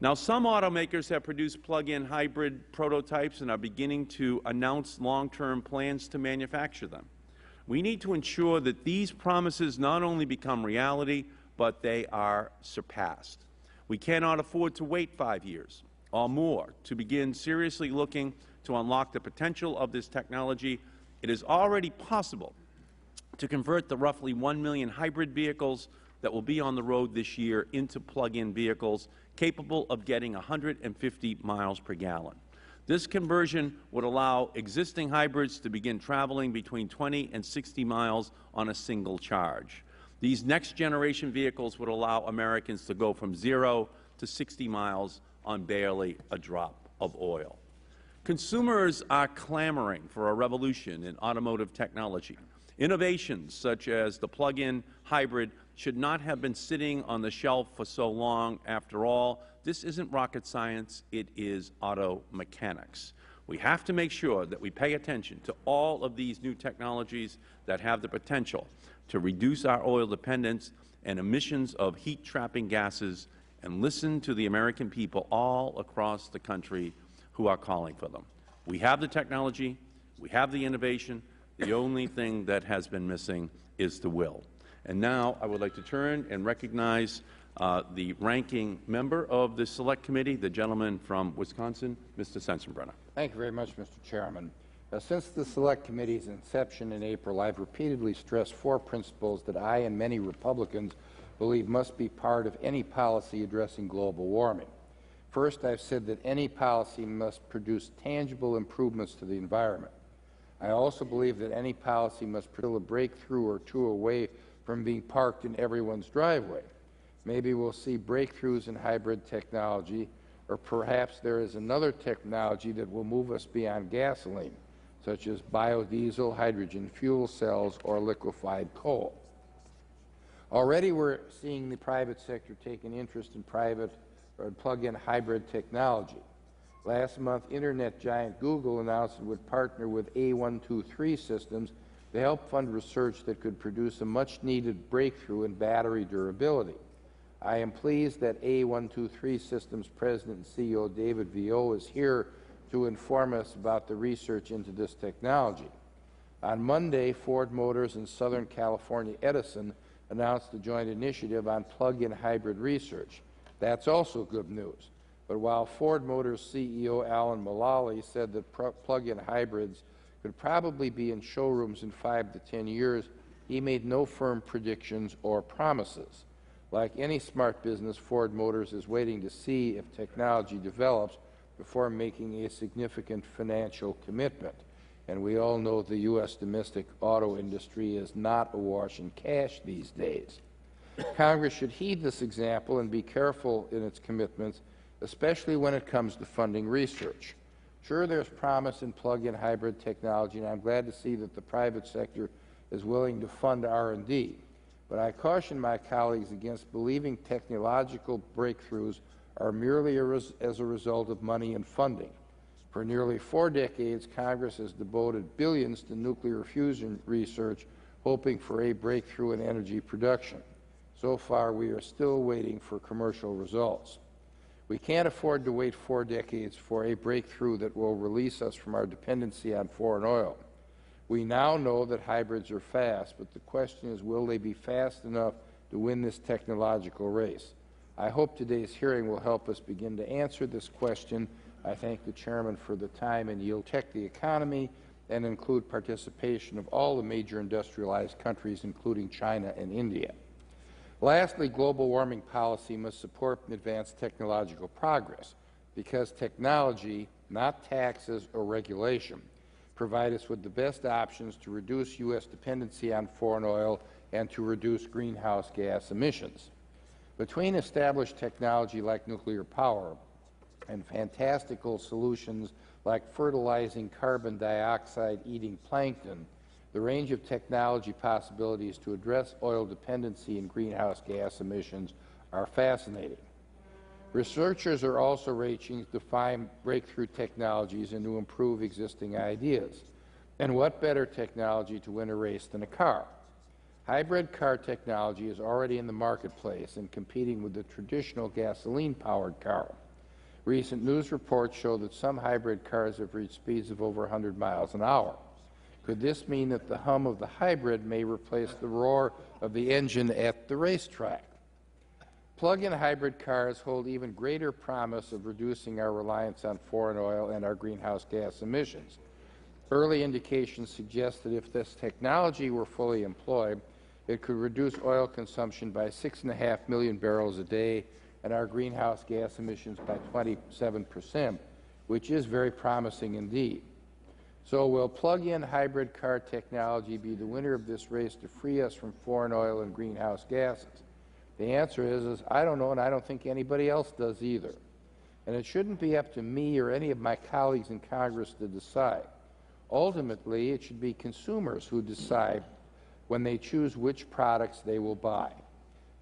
Now, some automakers have produced plug-in hybrid prototypes and are beginning to announce long-term plans to manufacture them. We need to ensure that these promises not only become reality, but they are surpassed. We cannot afford to wait 5 years or more to begin seriously looking to unlock the potential of this technology. It is already possible to convert the roughly 1 million hybrid vehicles that will be on the road this year into plug-in vehicles capable of getting 150 miles per gallon. This conversion would allow existing hybrids to begin traveling between 20 and 60 miles on a single charge. These next-generation vehicles would allow Americans to go from 0 to 60 miles on barely a drop of oil. Consumers are clamoring for a revolution in automotive technology. Innovations such as the plug-in hybrid should not have been sitting on the shelf for so long. After all, this isn't rocket science, it is auto mechanics. We have to make sure that we pay attention to all of these new technologies that have the potential to reduce our oil dependence and emissions of heat-trapping gases, and listen to the American people all across the country who are calling for them. We have the technology, we have the innovation. The only thing that has been missing is the will. And now I would like to turn and recognize the ranking member of the Select Committee, the gentleman from Wisconsin, Mr. Sensenbrenner. Thank you very much, Mr. Chairman. Since the Select Committee's inception in April, I've repeatedly stressed four principles that I and many Republicans believe must be part of any policy addressing global warming. First, I've said that any policy must produce tangible improvements to the environment. I also believe that any policy must produce a breakthrough or two away from being parked in everyone's driveway. Maybe we'll see breakthroughs in hybrid technology, or perhaps there is another technology that will move us beyond gasoline, such as biodiesel, hydrogen fuel cells, or liquefied coal. Already we're seeing the private sector take an interest in private or plug-in hybrid technology. Last month, Internet giant Google announced it would partner with A123 Systems to help fund research that could produce a much-needed breakthrough in battery durability. I am pleased that A123 Systems President and CEO David Vio is here to inform us about the research into this technology. On Monday, Ford Motors and Southern California Edison announced a joint initiative on plug-in hybrid research. That's also good news. But while Ford Motors CEO Alan Mulally said that plug-in hybrids could probably be in showrooms in 5 to 10 years, he made no firm predictions or promises. Like any smart business, Ford Motors is waiting to see if technology develops before making a significant financial commitment. And we all know the U.S. domestic auto industry is not awash in cash these days. Congress should heed this example and be careful in its commitments, especially when it comes to funding research. Sure, there's promise in plug-in hybrid technology, and I'm glad to see that the private sector is willing to fund R&D. But I caution my colleagues against believing technological breakthroughs are merely as a result of money and funding. For nearly 4 decades, Congress has devoted billions to nuclear fusion research, hoping for a breakthrough in energy production. So far, we are still waiting for commercial results. We can't afford to wait 4 decades for a breakthrough that will release us from our dependency on foreign oil. We now know that hybrids are fast, but the question is, will they be fast enough to win this technological race? I hope today's hearing will help us begin to answer this question. I thank the Chairman for the time and yield tech the economy and include participation of all the major industrialized countries, including China and India. Lastly, global warming policy must support and advance technological progress, because technology, not taxes or regulation, provide us with the best options to reduce U.S. dependency on foreign oil and to reduce greenhouse gas emissions. Between established technology like nuclear power and fantastical solutions like fertilizing carbon dioxide-eating plankton, the range of technology possibilities to address oil dependency and greenhouse gas emissions are fascinating. Researchers are also racing to find breakthrough technologies and to improve existing ideas. And what better technology to win a race than a car? Hybrid car technology is already in the marketplace and competing with the traditional gasoline-powered car. Recent news reports show that some hybrid cars have reached speeds of over 100 miles an hour. Could this mean that the hum of the hybrid may replace the roar of the engine at the racetrack? Plug-in hybrid cars hold even greater promise of reducing our reliance on foreign oil and our greenhouse gas emissions. Early indications suggest that if this technology were fully employed, it could reduce oil consumption by 6.5 million barrels a day and our greenhouse gas emissions by 27%, which is very promising indeed. So will plug-in hybrid car technology be the winner of this race to free us from foreign oil and greenhouse gases? The answer is I don't know, and I don't think anybody else does either. And it shouldn't be up to me or any of my colleagues in Congress to decide. Ultimately, it should be consumers who decide when they choose which products they will buy.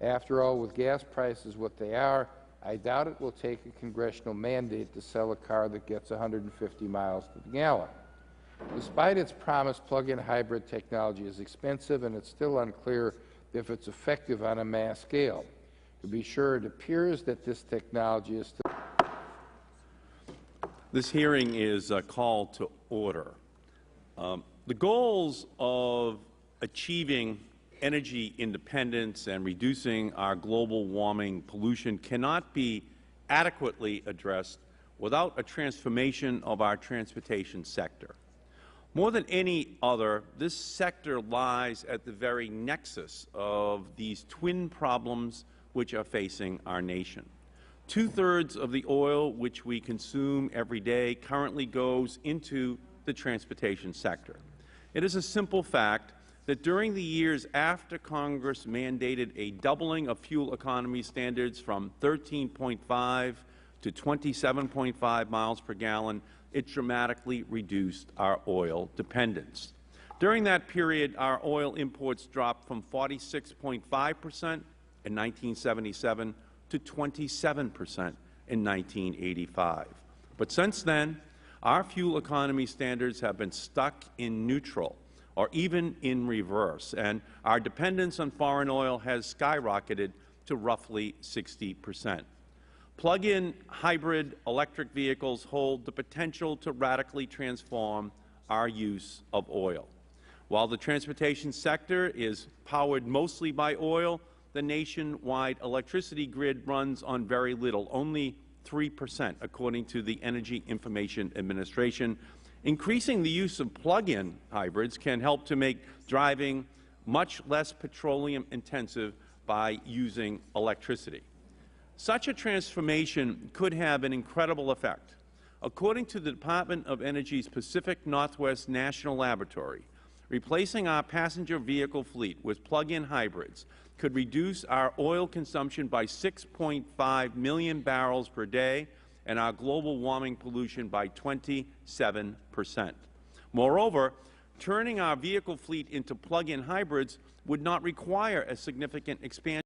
After all, with gas prices what they are, I doubt it will take a congressional mandate to sell a car that gets 150 miles to the gallon. Despite its promise, plug-in hybrid technology is expensive, and it's still unclear if it's effective on a mass scale. To be sure, it appears that this technology is still... This hearing is called to order. The goals of achieving energy independence and reducing our global warming pollution cannot be adequately addressed without a transformation of our transportation sector. More than any other, this sector lies at the very nexus of these twin problems which are facing our nation. Two-thirds of the oil which we consume every day currently goes into the transportation sector. It is a simple fact that during the years after Congress mandated a doubling of fuel economy standards from 13.5 to 27.5 miles per gallon, it dramatically reduced our oil dependence. During that period, our oil imports dropped from 46.5% in 1977 to 27% in 1985. But since then, our fuel economy standards have been stuck in neutral or even in reverse, and our dependence on foreign oil has skyrocketed to roughly 60%. Plug-in hybrid electric vehicles hold the potential to radically transform our use of oil. While the transportation sector is powered mostly by oil, the nationwide electricity grid runs on very little, only 3%, according to the Energy Information Administration. Increasing the use of plug-in hybrids can help to make driving much less petroleum intensive by using electricity. Such a transformation could have an incredible effect. According to the Department of Energy's Pacific Northwest National Laboratory, replacing our passenger vehicle fleet with plug-in hybrids could reduce our oil consumption by 6.5 million barrels per day and our global warming pollution by 27%. Moreover, turning our vehicle fleet into plug-in hybrids would not require a significant expansion